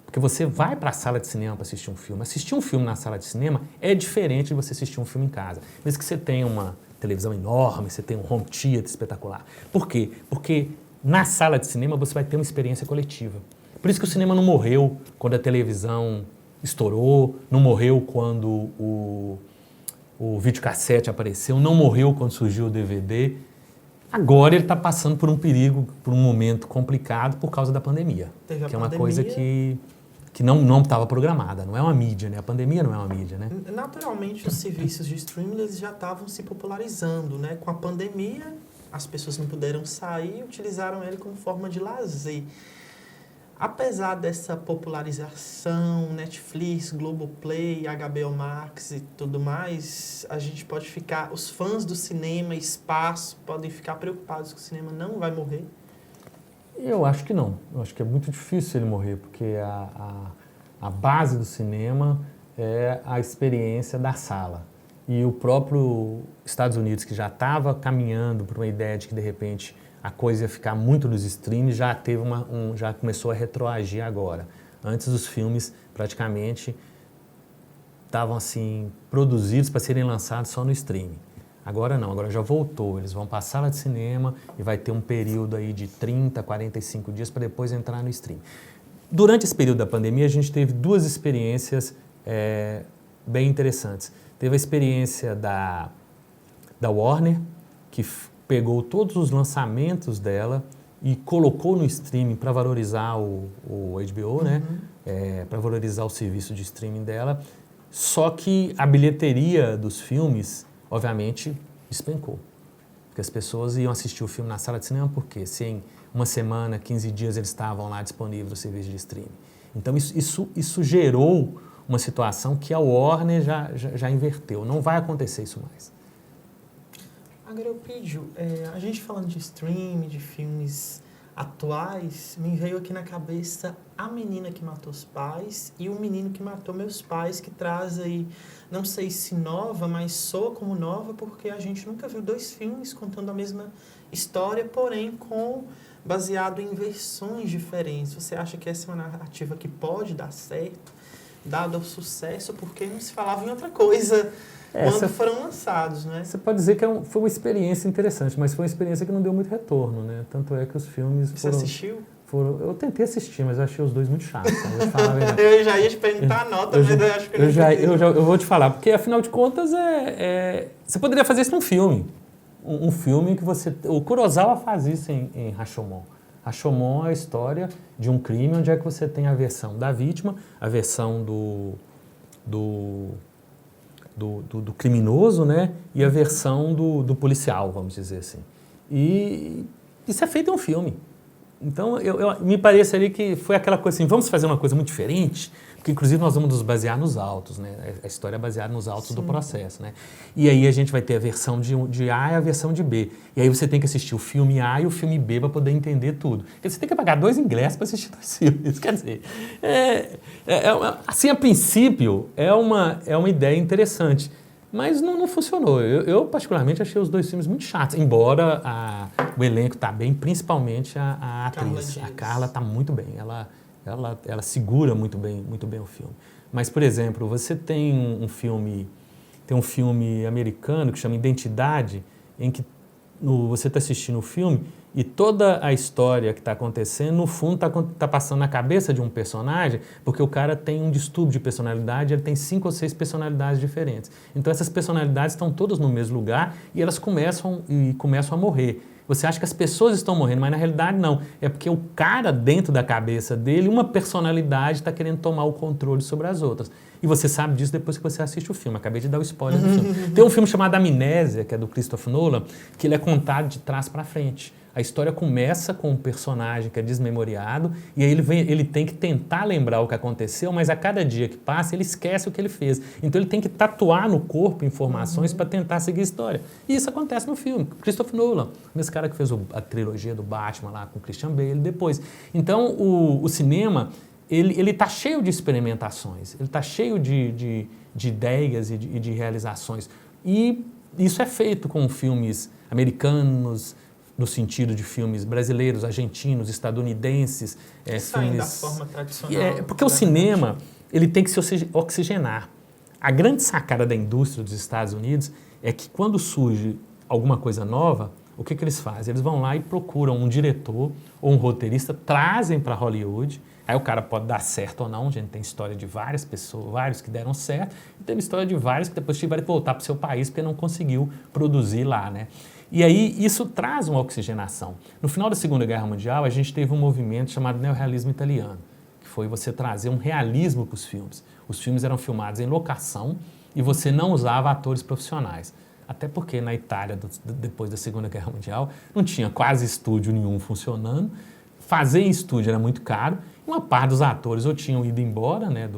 Porque você vai para a sala de cinema para assistir um filme. Assistir um filme na sala de cinema é diferente de você assistir um filme em casa. Mesmo que você tenha uma televisão enorme, você tenha um home theater espetacular. Por quê? Porque na sala de cinema você vai ter uma experiência coletiva. Por isso que o cinema não morreu quando a televisão estourou, não morreu quando o videocassete apareceu, não morreu quando surgiu o DVD. Agora ele está passando por um perigo, por um momento complicado por causa da pandemia. Que é uma coisa que não estava programada, não é uma mídia, né? A pandemia não é uma mídia, né? Naturalmente, os serviços de streaming eles já estavam se popularizando, né? Com a pandemia, as pessoas não puderam sair e utilizaram ele como forma de lazer. Apesar dessa popularização, Netflix, Globoplay, HBO Max e tudo mais, a gente pode ficar, os fãs do cinema, espaço, podem ficar preocupados que o cinema não vai morrer? Eu acho que não. Eu acho que é muito difícil ele morrer, porque a base do cinema é a experiência da sala. E o próprio Estados Unidos, que já estava caminhando para uma ideia de que, de repente, a coisa ia ficar muito nos streams, já começou a retroagir agora. Antes os filmes praticamente estavam assim produzidos para serem lançados só no streaming. Agora não, agora já voltou. Eles vão para a sala de cinema e vai ter um período aí de 30, 45 dias para depois entrar no stream. Durante esse período da pandemia, a gente teve duas experiências bem interessantes. Teve a experiência da Warner, que pegou todos os lançamentos dela e colocou no streaming para valorizar o HBO, né? Para valorizar o serviço de streaming dela. Só que a bilheteria dos filmes, obviamente, despencou. Porque as pessoas iam assistir o filme na sala de cinema, porque se em uma semana, 15 dias, eles estavam lá disponíveis no serviço de streaming. Então, isso gerou uma situação que a Warner já inverteu. Não vai acontecer isso mais. Agora, Eupídio, a gente falando de streaming, de filmes atuais, me veio aqui na cabeça A Menina que Matou os Pais e O Menino que Matou Meus Pais, que traz aí, não sei se nova, mas soa como nova, porque a gente nunca viu dois filmes contando a mesma história, porém baseado em versões diferentes. Você acha que essa é uma narrativa que pode dar certo, dado o sucesso, porque não se falava em outra coisa quando foram lançados, né? Você pode dizer que foi uma experiência interessante, mas foi uma experiência que não deu muito retorno, né? Tanto é que os filmes Você assistiu? Eu tentei assistir, mas eu achei os dois muito chatos. Eu já ia te perguntar a nota, mas eu acho que eu vou te falar, porque afinal de contas você poderia fazer isso num filme. Um filme que o Kurosawa faz isso em Rashomon. Rashomon é a história de um crime onde é que você tem a versão da vítima, a versão do criminoso, né? E a versão do policial, vamos dizer assim. E isso é feito em um filme. Então, me parece ali que foi aquela coisa assim, vamos fazer uma coisa muito diferente, porque inclusive nós vamos nos basear nos autos, né? A história é baseada nos autos do processo, né? E aí a gente vai ter a versão de A e a versão de B. E aí você tem que assistir o filme A e o filme B para poder entender tudo. Porque você tem que pagar 2 ingressos para assistir 2 filmes. Quer dizer, assim, a princípio, é uma ideia interessante. Mas não funcionou. Eu, particularmente, achei os 2 filmes muito chatos. Embora o elenco está bem, principalmente a atriz. A Carla está muito bem. Ela segura muito bem o filme. Mas, por exemplo, você tem um filme americano que chama Identidade, em que você está assistindo o filme e toda a história que está acontecendo, no fundo, está passando na cabeça de um personagem, porque o cara tem um distúrbio de personalidade, ele tem 5 ou 6 personalidades diferentes. Então, essas personalidades estão todas no mesmo lugar e elas começam a morrer. Você acha que as pessoas estão morrendo, mas na realidade não. É porque o cara, dentro da cabeça dele, uma personalidade está querendo tomar o controle sobre as outras. E você sabe disso depois que você assiste o filme. Acabei de dar o spoiler do filme. Tem um filme chamado Amnésia, que é do Christopher Nolan, que ele é contado de trás para frente. A história começa com um personagem que é desmemoriado e aí ele tem que tentar lembrar o que aconteceu, mas a cada dia que passa ele esquece o que ele fez. Então ele tem que tatuar no corpo informações para tentar seguir a história. E isso acontece no filme. Christopher Nolan, esse cara que fez a trilogia do Batman lá com Christian Bale depois. Então o cinema ele está cheio de experimentações, ele está cheio de ideias e de realizações. E isso é feito com filmes americanos, no sentido de filmes brasileiros, argentinos, estadunidenses. Saem da forma tradicional. Porque o cinema ele tem que se oxigenar. A grande sacada da indústria dos Estados Unidos é que quando surge alguma coisa nova, o que eles fazem? Eles vão lá e procuram um diretor ou um roteirista, trazem para Hollywood. Aí o cara pode dar certo ou não. A gente tem história de várias pessoas, vários que deram certo, e tem história de vários que depois tiveram que voltar para o seu país porque não conseguiu produzir lá, né? E aí isso traz uma oxigenação. No final da Segunda Guerra Mundial, a gente teve um movimento chamado neorrealismo italiano, que foi você trazer um realismo para os filmes. Os filmes eram filmados em locação e você não usava atores profissionais. Até porque na Itália, depois da Segunda Guerra Mundial, não tinha quase estúdio nenhum funcionando. Fazer em estúdio era muito caro. Uma parte dos atores ou tinham ido embora, né,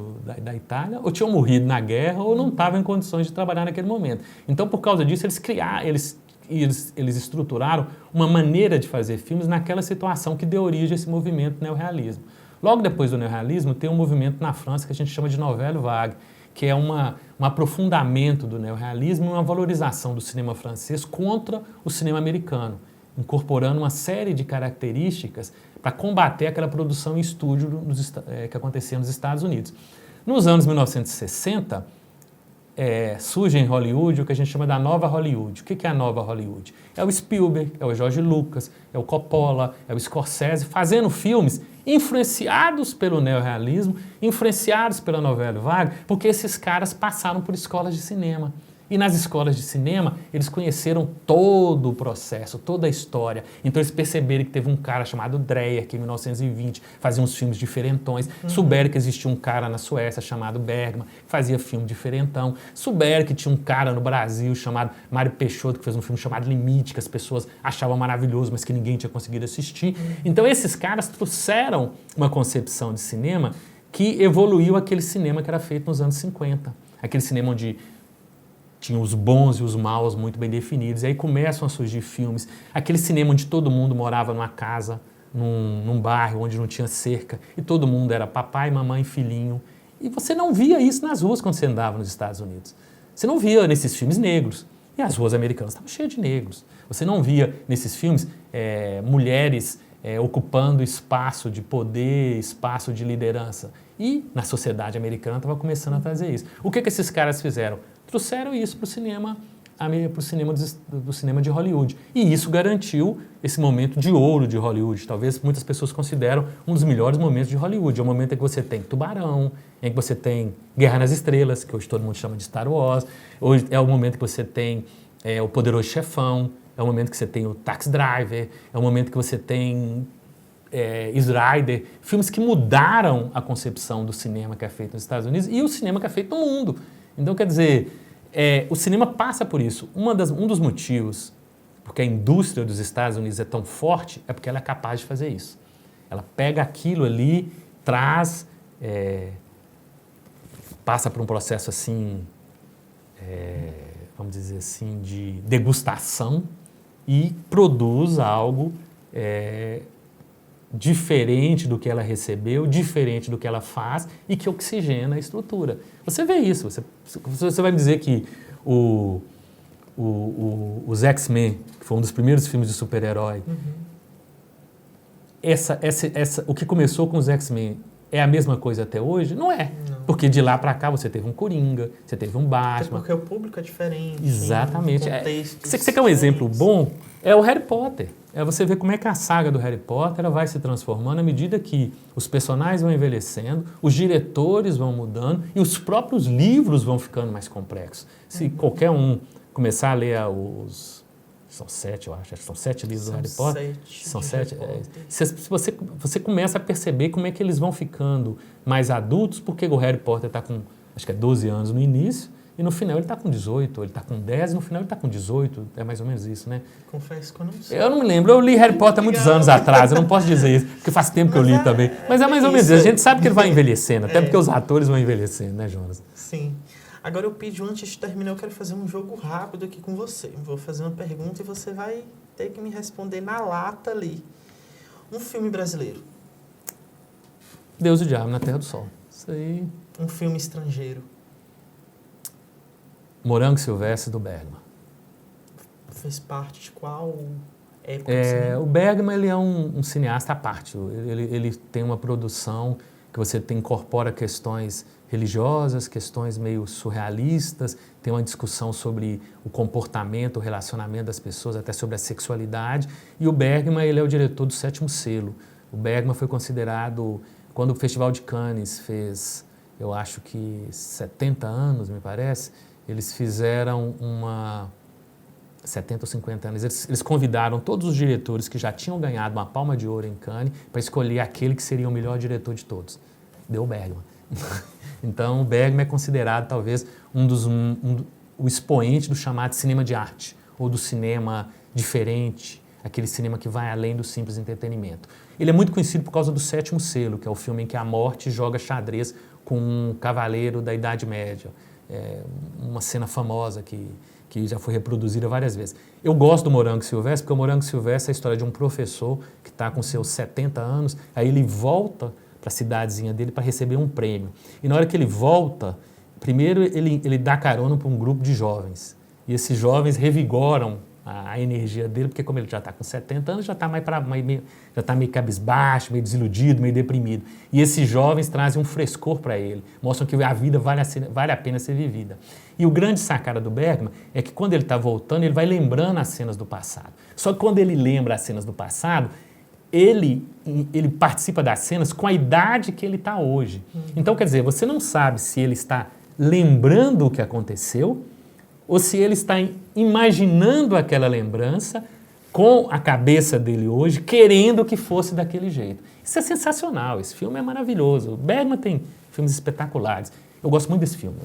da Itália, ou tinham morrido na guerra, ou não estavam em condições de trabalhar naquele momento. Então, por causa disso, eles estruturaram uma maneira de fazer filmes naquela situação que deu origem a esse movimento neorrealismo. Logo depois do neorrealismo, tem um movimento na França que a gente chama de Nouvelle Vague, que é um aprofundamento do neorrealismo e uma valorização do cinema francês contra o cinema americano, incorporando uma série de características para combater aquela produção em estúdio que acontecia nos Estados Unidos. Nos anos 1960, surge em Hollywood o que a gente chama da nova Hollywood. O que é a nova Hollywood? É o Spielberg, é o George Lucas, é o Coppola, é o Scorsese, fazendo filmes influenciados pelo neorrealismo, influenciados pela novela vaga, porque esses caras passaram por escolas de cinema. E nas escolas de cinema, eles conheceram todo o processo, toda a história. Então eles perceberam que teve um cara chamado Dreyer, que em 1920 fazia uns filmes diferentões. Souberam que existia um cara na Suécia chamado Bergman, que fazia filme diferentão. Souberam que tinha um cara no Brasil chamado Mário Peixoto, que fez um filme chamado Limite, que as pessoas achavam maravilhoso, mas que ninguém tinha conseguido assistir. Então esses caras trouxeram uma concepção de cinema que evoluiu aquele cinema que era feito nos anos 50. Aquele cinema onde tinha os bons e os maus muito bem definidos. E aí começam a surgir filmes. Aquele cinema onde todo mundo morava numa casa, num bairro onde não tinha cerca. E todo mundo era papai, mamãe, filhinho. E você não via isso nas ruas quando você andava nos Estados Unidos. Você não via nesses filmes negros. E as ruas americanas estavam cheias de negros. Você não via nesses filmes mulheres ocupando espaço de poder, espaço de liderança. E na sociedade americana estava começando a trazer isso. O que esses caras fizeram? Trouxeram isso para o cinema, do cinema de Hollywood. E isso garantiu esse momento de ouro de Hollywood. Talvez muitas pessoas consideram um dos melhores momentos de Hollywood. É o momento em que você tem Tubarão, em que você tem Guerra nas Estrelas, que hoje todo mundo chama de Star Wars. Hoje é o momento que você tem O Poderoso Chefão. É o momento que você tem o Taxi Driver. É o momento que você tem Slider. Filmes que mudaram a concepção do cinema que é feito nos Estados Unidos e o cinema que é feito no mundo. Então, quer dizer, o cinema passa por isso. Um dos motivos porque a indústria dos Estados Unidos é tão forte é porque ela é capaz de fazer isso. Ela pega aquilo ali, traz, passa por um processo assim, vamos dizer assim, de degustação e produz algo diferente do que ela recebeu, diferente do que ela faz e que oxigena a estrutura. Você vê isso, você vai me dizer que os X-Men, que foi um dos primeiros filmes de super-herói, o que começou com os X-Men é a mesma coisa até hoje? Não é. Não. Porque de lá para cá você teve um Coringa, você teve um Batman. Até porque o público é diferente. Exatamente. Você quer um exemplo bom? É o Harry Potter. Você vê como é que a saga do Harry Potter ela vai se transformando à medida que os personagens vão envelhecendo, os diretores vão mudando e os próprios livros vão ficando mais complexos. Se qualquer um começar a ler são 7, eu acho que são 7 livros do Harry Potter. São 7. Você começa a perceber como é que eles vão ficando mais adultos, porque o Harry Potter está com, acho que é 12 anos no início, e no final ele está com 18, ele está com 10, e no final ele está com 18, é mais ou menos isso, né? Confesso que eu não sei. Eu não me lembro, eu li Harry Potter há muitos anos atrás, eu não posso dizer isso, porque faz tempo que eu li também. Mas é mais ou menos isso, a gente sabe que ele vai envelhecendo, até porque os atores vão envelhecendo, né, Jonas? Sim. Agora eu pedi, antes de terminar, eu quero fazer um jogo rápido aqui com você. Vou fazer uma pergunta e você vai ter que me responder na lata ali. Um filme brasileiro. Deus e o Diabo na Terra do Sol. Isso aí. Um filme estrangeiro. Morango Silvestre, do Bergman. Fez parte de qual época? O Bergman ele é um cineasta à parte. Ele tem uma produção que você incorpora questões religiosas, questões meio surrealistas, tem uma discussão sobre o comportamento, o relacionamento das pessoas, até sobre a sexualidade. E o Bergman ele é o diretor do Sétimo Selo. O Bergman foi considerado, quando o Festival de Cannes fez, eu acho que 70 anos, me parece, eles fizeram 70 ou 50 anos, eles convidaram todos os diretores que já tinham ganhado uma Palma de Ouro em Cannes para escolher aquele que seria o melhor diretor de todos. Deu o Bergman. Então, o Bergman é considerado, talvez, o expoente do chamado cinema de arte, ou do cinema diferente, aquele cinema que vai além do simples entretenimento. Ele é muito conhecido por causa do Sétimo Selo, que é o filme em que a morte joga xadrez com um cavaleiro da Idade Média. Uma cena famosa que já foi reproduzida várias vezes. Eu gosto do Morango Silvestre, porque o Morango Silvestre é a história de um professor que está com seus 70 anos, aí ele volta para a cidadezinha dele para receber um prêmio. E na hora que ele volta, primeiro ele dá carona para um grupo de jovens. E esses jovens revigoram a energia dele, porque como ele já está com 70 anos, já está meio cabisbaixo, meio desiludido, meio deprimido. E esses jovens trazem um frescor para ele, mostram que a vida vale a pena ser vivida. E o grande sacada do Bergman é que quando ele está voltando, ele vai lembrando as cenas do passado. Só que quando ele lembra as cenas do passado, ele participa das cenas com a idade que ele está hoje. Então, quer dizer, você não sabe se ele está lembrando o que aconteceu ou se ele está imaginando aquela lembrança com a cabeça dele hoje, querendo que fosse daquele jeito. Isso é sensacional, esse filme é maravilhoso. O Bergman tem filmes espetaculares. Eu gosto muito desse filme.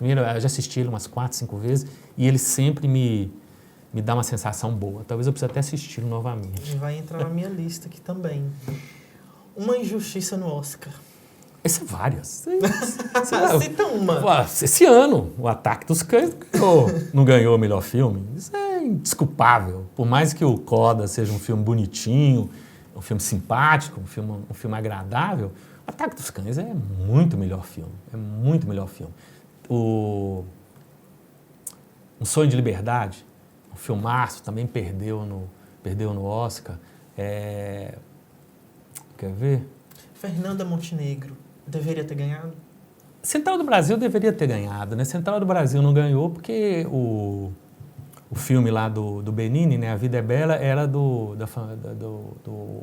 Eu já assisti ele umas 4, 5 vezes e ele sempre me dá uma sensação boa. Talvez eu precise até assisti-lo novamente. Vai entrar na minha lista aqui também. Uma injustiça no Oscar. Essas várias. Cita uma. Esse ano, O Ataque dos Cães não ganhou o melhor filme. Isso é indesculpável. Por mais que o Coda seja um filme bonitinho, um filme simpático, um filme agradável, O Ataque dos Cães é muito melhor filme. É muito melhor filme. Um Sonho de Liberdade, um filmaço, também perdeu no Oscar. Quer ver? Fernanda Montenegro. Deveria ter ganhado? Central do Brasil deveria ter ganhado, né? Central do Brasil não ganhou porque o filme lá do Benigni, né? A Vida é Bela, era do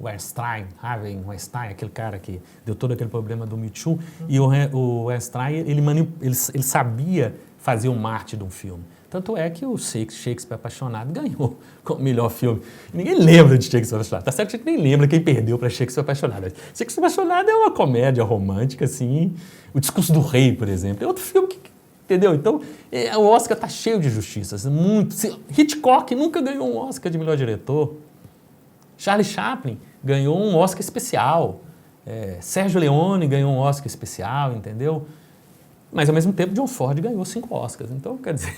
Weinstein, Harvey Weinstein, aquele cara que deu todo aquele problema do Me Too. E o Weinstein, ele sabia fazer o marketing de um filme. Tanto é que o Shakespeare Apaixonado ganhou como melhor filme. Ninguém lembra de Shakespeare Apaixonado. Tá certo que a gente nem lembra quem perdeu para Shakespeare Apaixonado. Shakespeare Apaixonado é uma comédia romântica, assim. O Discurso do Rei, por exemplo, é outro filme que... Entendeu? Então, o Oscar tá cheio de injustiças. Hitchcock nunca ganhou um Oscar de melhor diretor. Charlie Chaplin ganhou um Oscar especial. Sérgio Leone ganhou um Oscar especial, entendeu? Mas, ao mesmo tempo, John Ford ganhou 5 Oscars. Então, quer dizer...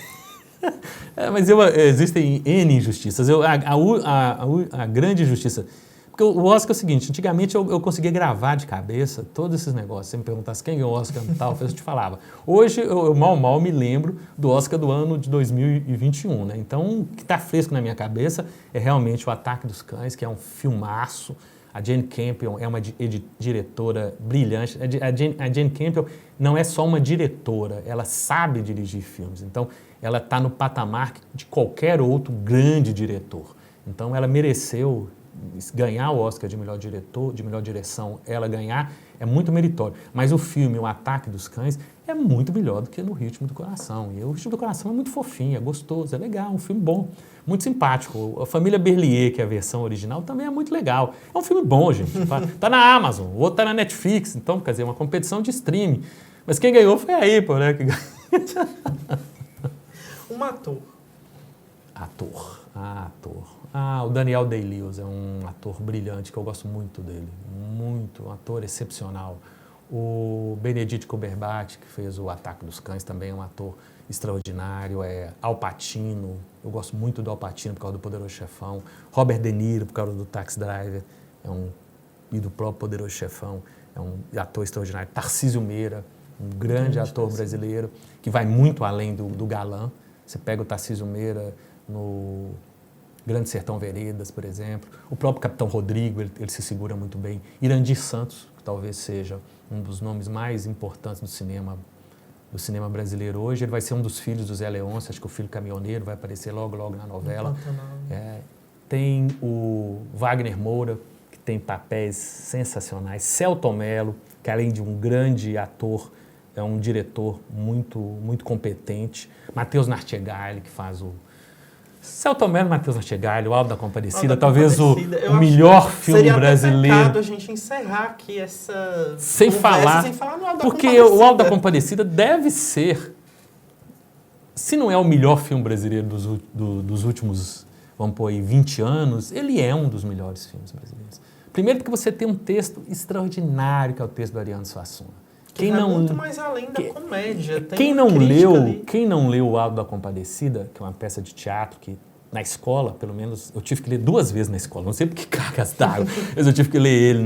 Mas existem N injustiças. A grande injustiça... Porque o Oscar é o seguinte, antigamente eu conseguia gravar de cabeça todos esses negócios. Você me perguntasse quem ganhou o Oscar e tal, eu te falava. Hoje, eu mal me lembro do Oscar do ano de 2021. Né? Então, o que está fresco na minha cabeça é realmente O Ataque dos Cães, que é um filmaço. A Jane Campion é uma diretora brilhante. A Jane Campion não é só uma diretora, ela sabe dirigir filmes. Então, ela está no patamar de qualquer outro grande diretor. Então, ela mereceu ganhar o Oscar de melhor diretor, de melhor direção. Ela ganhar é muito meritório. Mas o filme O Ataque dos Cães é muito melhor do que No Ritmo do Coração. E o Ritmo do Coração é muito fofinho, é gostoso, é legal, um filme bom, muito simpático. A Família Berlier, que é a versão original, também é muito legal. É um filme bom, gente. Tá na Amazon, o outro tá na Netflix. Então, quer dizer, é uma competição de streaming. Mas quem ganhou foi a Apple, né? Um ator. Ator. O Daniel Day-Lewis é um ator brilhante, que eu gosto muito dele. Muito, um ator excepcional. O Benedict Cumberbatch, que fez O Ataque dos Cães, também é um ator extraordinário. Al Pacino, eu gosto muito do Al Pacino por causa do Poderoso Chefão. Robert De Niro, por causa do Taxi Driver, e do próprio Poderoso Chefão, é um ator extraordinário. Tarcísio Meira, um grande ator brasileiro, que vai muito além do galã. Você pega o Tarcísio Meira no Grande Sertão Veredas, por exemplo. O próprio Capitão Rodrigo, ele se segura muito bem. Irandir Santos, que talvez seja um dos nomes mais importantes do cinema brasileiro hoje. Ele vai ser um dos filhos do Zé Leôncio, acho que o filho caminhoneiro vai aparecer logo na novela. Tem o Wagner Moura, que tem papéis sensacionais. Celton Mello, que além de um grande ator, é um diretor muito, muito competente. Matheus Nartigalli, que faz o... Celton Mello, Matheus Nartigalli, o Alto da Compadecida, talvez o melhor filme brasileiro. Seria pecado a gente encerrar aqui essa sem falar no Alto da Compadecida. Porque o Alto da Compadecida deve ser, se não é o melhor filme brasileiro dos últimos, vamos pôr aí, 20 anos, ele é um dos melhores filmes brasileiros. Primeiro porque você tem um texto extraordinário, que é o texto do Ariano Suassuna. Quem não, muito mais além da comédia. Quem não leu O Alto da Compadecida, que é uma peça de teatro que na escola, pelo menos, eu tive que ler 2 vezes na escola. Não sei porque cargas d'água, mas eu tive que ler ele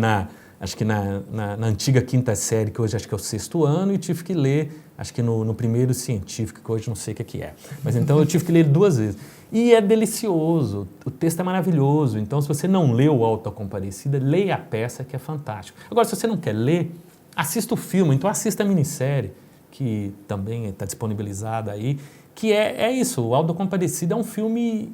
acho que na antiga quinta série, que hoje acho que é o 6º ano, e tive que ler, acho que no primeiro científico, que hoje não sei o que é. Mas então eu tive que ler ele 2 vezes. E é delicioso, o texto é maravilhoso. Então, se você não leu o Auto da Compadecida, leia a peça, que é fantástico. Agora, se você não quer ler, assista o filme, então assista a minissérie, que também está disponibilizada aí, que é isso, o Auto da Compadecida é um filme...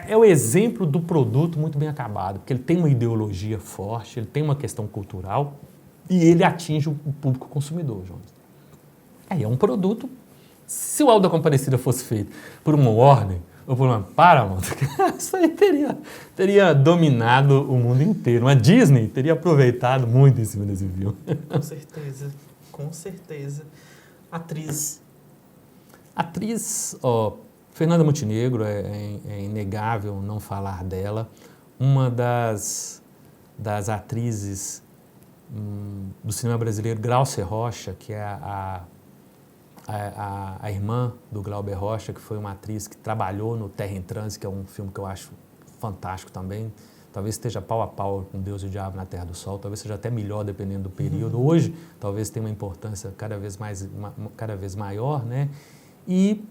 É o exemplo do produto muito bem acabado, porque ele tem uma ideologia forte, ele tem uma questão cultural e ele atinge o público consumidor, Jonas. É um produto. Se o Auto da Compadecida fosse feito por uma Warner ou por uma Paramount, isso aí teria dominado o mundo inteiro. A Disney teria aproveitado muito em cima desse filme. Com certeza, com certeza. Atriz, Fernanda Montenegro, é inegável não falar dela. Uma das atrizes do cinema brasileiro, Glaucia Rocha, que é a irmã do Glauber Rocha, que foi uma atriz que trabalhou no Terra em Trânsito, que é um filme que eu acho fantástico também. Talvez esteja pau a pau com Deus e o Diabo na Terra do Sol, talvez seja até melhor dependendo do período. Hoje, talvez tenha uma importância cada vez maior, né? E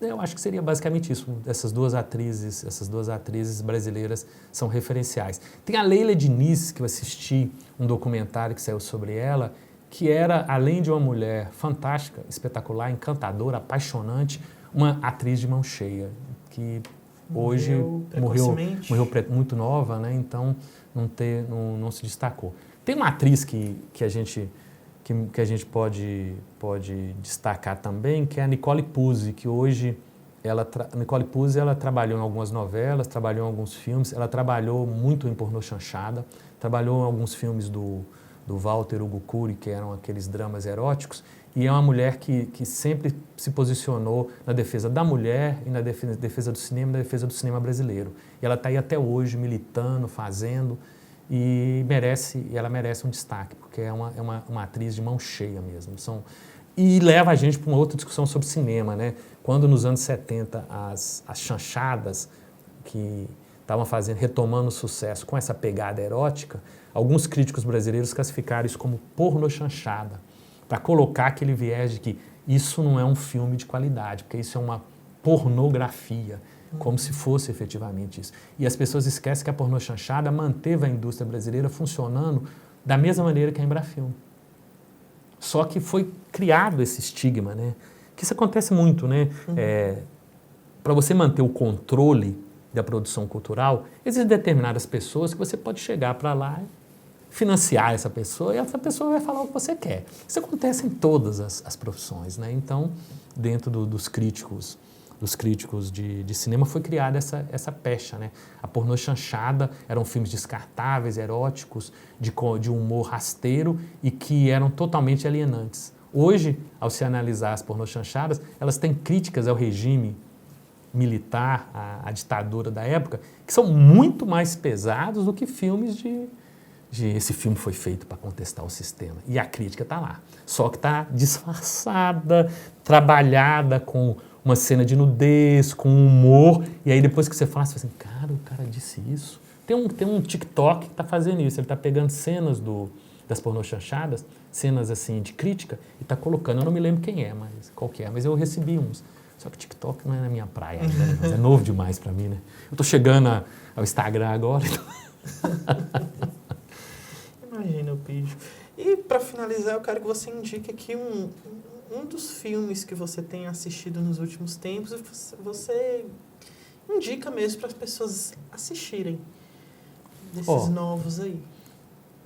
eu acho que seria basicamente isso. Essas duas atrizes brasileiras são referenciais. Tem a Leila Diniz, que eu assisti um documentário que saiu sobre ela, que era, além de uma mulher fantástica, espetacular, encantadora, apaixonante, uma atriz de mão cheia, que hoje morreu muito nova, né? Então não se destacou. Tem uma atriz que a gente pode destacar também, que é a Nicole Puzzi, que hoje Nicole Puzzi ela trabalhou em algumas novelas, trabalhou em alguns filmes, ela trabalhou muito em pornô chanchada, trabalhou em alguns filmes do Walter Hugo Cury, que eram aqueles dramas eróticos, e é uma mulher que sempre se posicionou na defesa da mulher e na defesa do cinema e na defesa do cinema brasileiro. E ela está aí até hoje militando, fazendo, e ela merece um destaque, porque é uma atriz de mão cheia mesmo. E leva a gente para uma outra discussão sobre cinema, né? Quando nos anos 70 as chanchadas que estavam retomando o sucesso com essa pegada erótica, alguns críticos brasileiros classificaram isso como porno chanchada, para colocar aquele viés de que isso não é um filme de qualidade, porque isso é uma pornografia, como se fosse efetivamente isso. E as pessoas esquecem que a pornô chanchada manteve a indústria brasileira funcionando da mesma maneira que a Embrafilme. Só que foi criado esse estigma, né? Que isso acontece muito, né? Para você manter o controle da produção cultural, existem determinadas pessoas que você pode chegar para lá e financiar essa pessoa e essa pessoa vai falar o que você quer. Isso acontece em todas as profissões, né? Então, dentro dos críticos de cinema foi criada essa pecha, né? A pornô chanchada eram filmes descartáveis, eróticos, de humor rasteiro e que eram totalmente alienantes. Hoje, ao se analisar as pornô chanchadas, elas têm críticas ao regime militar, à ditadura da época, que são muito mais pesados do que filmes de esse filme foi feito para contestar o sistema. E a crítica está lá. Só que está disfarçada, trabalhada com uma cena de nudez, com humor, e aí depois que você fala, você fala assim, cara, o cara disse isso. Tem um TikTok que está fazendo isso, ele está pegando cenas das pornô chanchadas, cenas assim de crítica, e está colocando, eu não me lembro qual que é, mas eu recebi uns. Só que TikTok não é na minha praia ainda, né? Mas é novo demais para mim, né? Eu estou chegando ao Instagram agora. Então... Imagina, Pídio. E para finalizar, eu quero que você indique aqui um dos filmes que você tem assistido nos últimos tempos, você indica mesmo para as pessoas assistirem desses novos aí.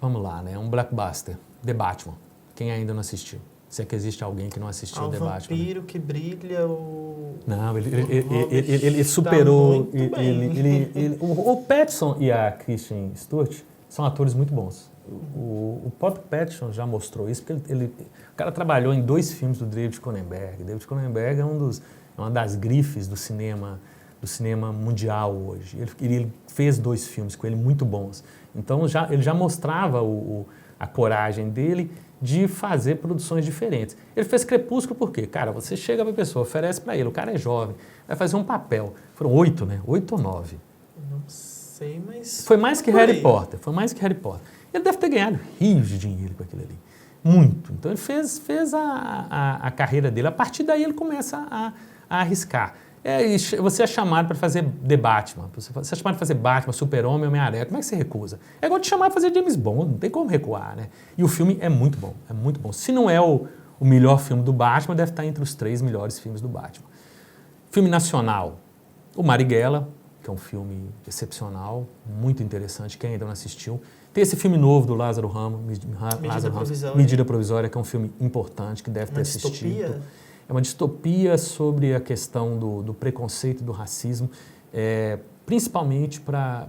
Vamos lá, né? Um blockbuster, The Batman. Quem ainda não assistiu? Se é que existe alguém que não assistiu The Batman. O vampiro que brilha, Não, ele superou... O Pattinson e a Kristen Stewart são atores muito bons. O Pattinson já mostrou isso, porque o cara trabalhou em 2 filmes do David Cronenberg. David Cronenberg é uma das grifes do cinema mundial hoje. Ele fez 2 filmes com ele muito bons. Então ele já mostrava a coragem dele de fazer produções diferentes. Ele fez Crepúsculo por quê? Cara, você chega para a pessoa, oferece para ele, o cara é jovem, vai fazer um papel. Foram 8, né? 8 ou 9? Não sei. feio, mas... Foi mais que por aí. Harry Potter, foi mais que Harry Potter. Ele deve ter ganhado rios de dinheiro com aquilo ali. Muito. Então ele fez a carreira dele. A partir daí ele começa a arriscar. Você é chamado para fazer The Batman. Você é chamado para fazer Batman, Super-Homem, Homem-Aranha. Como é que você recusa? É igual te chamar para fazer James Bond, não tem como recuar, né? E o filme é muito bom, é muito bom. Se não é o melhor filme do Batman, deve estar entre os 3 melhores filmes do Batman. Filme nacional, o Marighella, que é um filme excepcional, muito interessante, quem ainda não assistiu. Tem esse filme novo do Lázaro Ramos, Medida Provisória, que é um filme importante, que deve ter assistido. Distopia? É uma distopia sobre a questão do preconceito e do racismo, principalmente para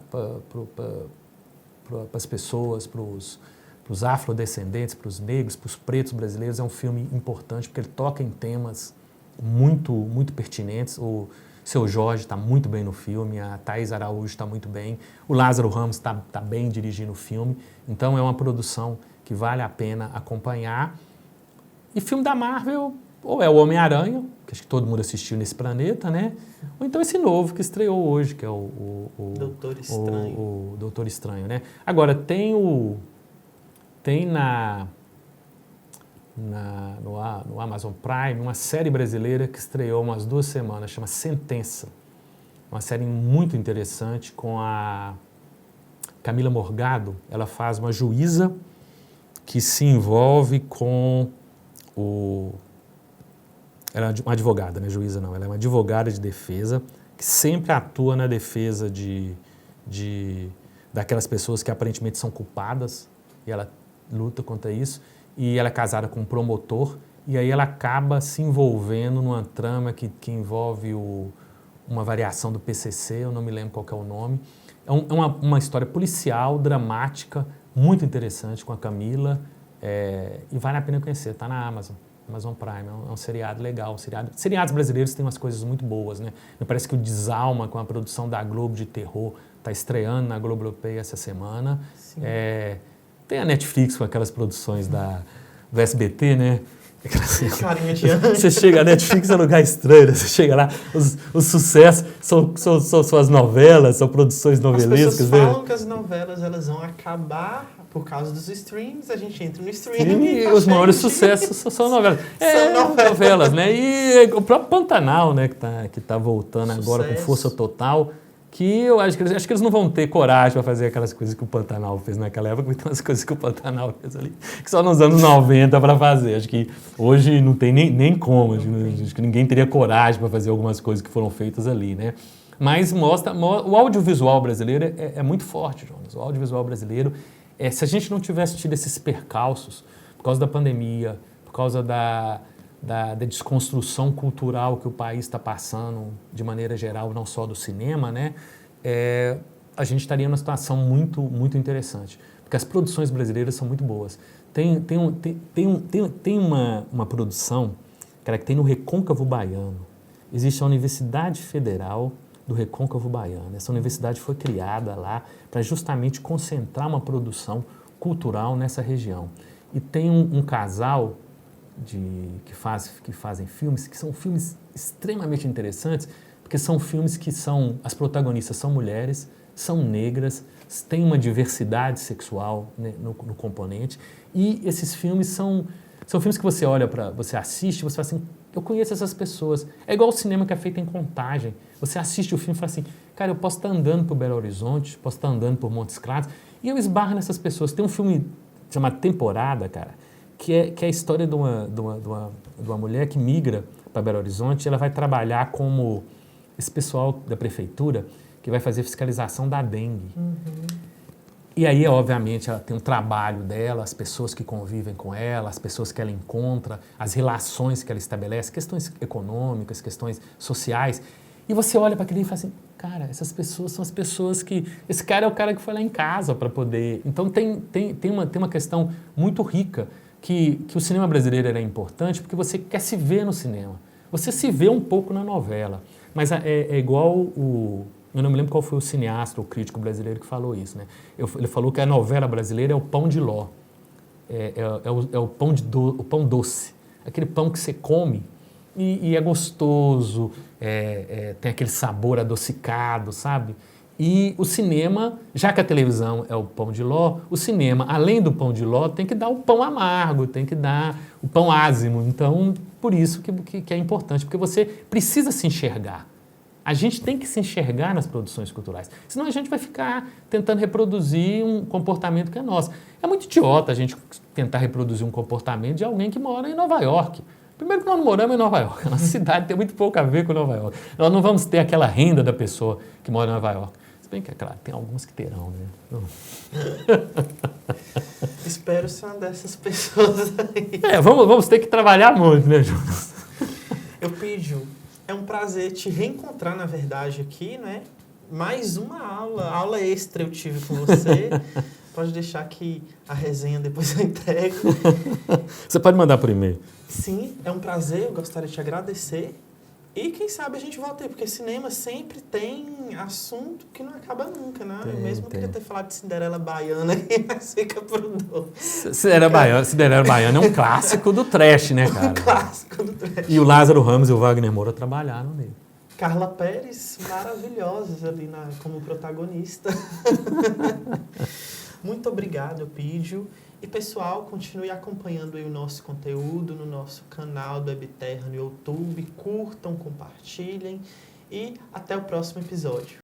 as pessoas, para os afrodescendentes, para os negros, para os pretos brasileiros. É um filme importante porque ele toca em temas muito, muito pertinentes. O Seu Jorge está muito bem no filme, a Thaís Araújo está muito bem, o Lázaro Ramos está bem dirigindo o filme. Então é uma produção que vale a pena acompanhar. E filme da Marvel, ou é o Homem-Aranha, que acho que todo mundo assistiu nesse planeta, né? Ou então esse novo que estreou hoje, que é o Doutor Estranho. O Doutor Estranho, né? Agora, tem no Amazon Prime uma série brasileira que estreou umas 2 semanas, chama Sentença. Uma série muito interessante com a Camila Morgado. Ela faz uma juíza que se envolve com ela é uma advogada, não é juíza não, ela é uma advogada de defesa que sempre atua na defesa daquelas pessoas que aparentemente são culpadas, e ela luta contra isso, e ela é casada com um promotor, e aí ela acaba se envolvendo numa trama que envolve uma variação do PCC, eu não me lembro qual que é o nome. É uma história policial, dramática, muito interessante com a Camila, e vale a pena conhecer, está na Amazon Prime, é um seriado legal. Seriados brasileiros têm umas coisas muito boas, né? Me parece que o Desalma, com a produção da Globo de terror, está estreando na Globoplay essa semana. Tem a Netflix com aquelas produções do SBT, né? Carinha de anjo. Você chega, a Netflix é um lugar estranho, né? Você chega lá, os sucessos são as novelas, são produções novelescas. As pessoas falam que as novelas elas vão acabar por causa dos streams, a gente entra no stream e os maiores sucessos são novelas. São novelas, né? E o próprio Pantanal, né, que tá voltando agora com força total, que eu acho que eles não vão ter coragem para fazer aquelas coisas que o Pantanal fez naquela época, porque tem umas coisas que o Pantanal fez ali, que só nos anos 90 para fazer. Acho que hoje não tem nem como, acho que ninguém teria coragem para fazer algumas coisas que foram feitas ali, né? Mas o audiovisual brasileiro é muito forte, Jonas. O audiovisual brasileiro, se a gente não tivesse tido esses percalços, por causa da pandemia, por causa da desconstrução cultural que o país está passando, de maneira geral, não só do cinema, né? A gente estaria numa situação muito, muito interessante. Porque as produções brasileiras são muito boas. Tem uma produção, cara, que tem no Recôncavo Baiano. Existe a Universidade Federal do Recôncavo Baiano. Essa universidade foi criada lá para justamente concentrar uma produção cultural nessa região. E tem um casal que fazem filmes, que são filmes extremamente interessantes, porque são filmes que as protagonistas são mulheres, são negras, têm uma diversidade sexual, né, no componente, e esses filmes são filmes que você olha você assiste, você fala assim, eu conheço essas pessoas. É igual o cinema que é feito em Contagem. Você assiste o filme e fala assim, cara, eu posso estar andando por Belo Horizonte, posso estar andando por Montes Claros, e eu esbarro nessas pessoas. Tem um filme chamado Temporada, cara, que é a história de uma mulher que migra para Belo Horizonte, e ela vai trabalhar como esse pessoal da prefeitura que vai fazer fiscalização da dengue. Uhum. E aí, obviamente, ela tem um trabalho dela, as pessoas que convivem com ela, as pessoas que ela encontra, as relações que ela estabelece, questões econômicas, questões sociais. E você olha para aquilo e fala assim, cara, essas pessoas são as pessoas que... Esse cara é o cara que foi lá em casa para poder... Então, tem uma questão muito rica que o cinema brasileiro é importante porque você quer se ver no cinema. Você se vê um pouco na novela. Mas é igual eu não me lembro qual foi o cineasta ou crítico brasileiro que falou isso, né? Ele falou que a novela brasileira é o pão de ló, o pão doce, aquele pão que você come e é gostoso, tem aquele sabor adocicado, sabe? E o cinema, já que a televisão é o pão de ló, o cinema, além do pão de ló, tem que dar o pão amargo, tem que dar o pão ázimo. Então, por isso que é importante, porque você precisa se enxergar. A gente tem que se enxergar nas produções culturais. Senão a gente vai ficar tentando reproduzir um comportamento que é nosso. É muito idiota a gente tentar reproduzir um comportamento de alguém que mora em Nova York. Primeiro que nós não moramos em Nova York. A nossa cidade tem muito pouco a ver com Nova York. Nós não vamos ter aquela renda da pessoa que mora em Nova York. Se bem que, é claro, tem alguns que terão, né? Espero ser uma dessas pessoas aí. Vamos ter que trabalhar muito, né, Jonas? Eupídio, é um prazer te reencontrar, na verdade, aqui, né? Mais uma aula extra eu tive com você. Pode deixar que a resenha depois eu entrego. Você pode mandar por e-mail. Sim, é um prazer, eu gostaria de te agradecer. E quem sabe a gente volta aí, porque cinema sempre tem assunto que não acaba nunca, né? Eu mesmo queria ter falado de Cinderela Baiana aqui, mas fica pro doce. Cinderela Baiana é um clássico do trash, né, cara? Um clássico do trash. E o Lázaro Ramos e o Wagner Moura trabalharam nele. Carla Pérez, maravilhosas ali como protagonista. Muito obrigado, Eupídio. E, pessoal, continue acompanhando aí o nosso conteúdo no nosso canal do Webterra no YouTube. Curtam, compartilhem e até o próximo episódio.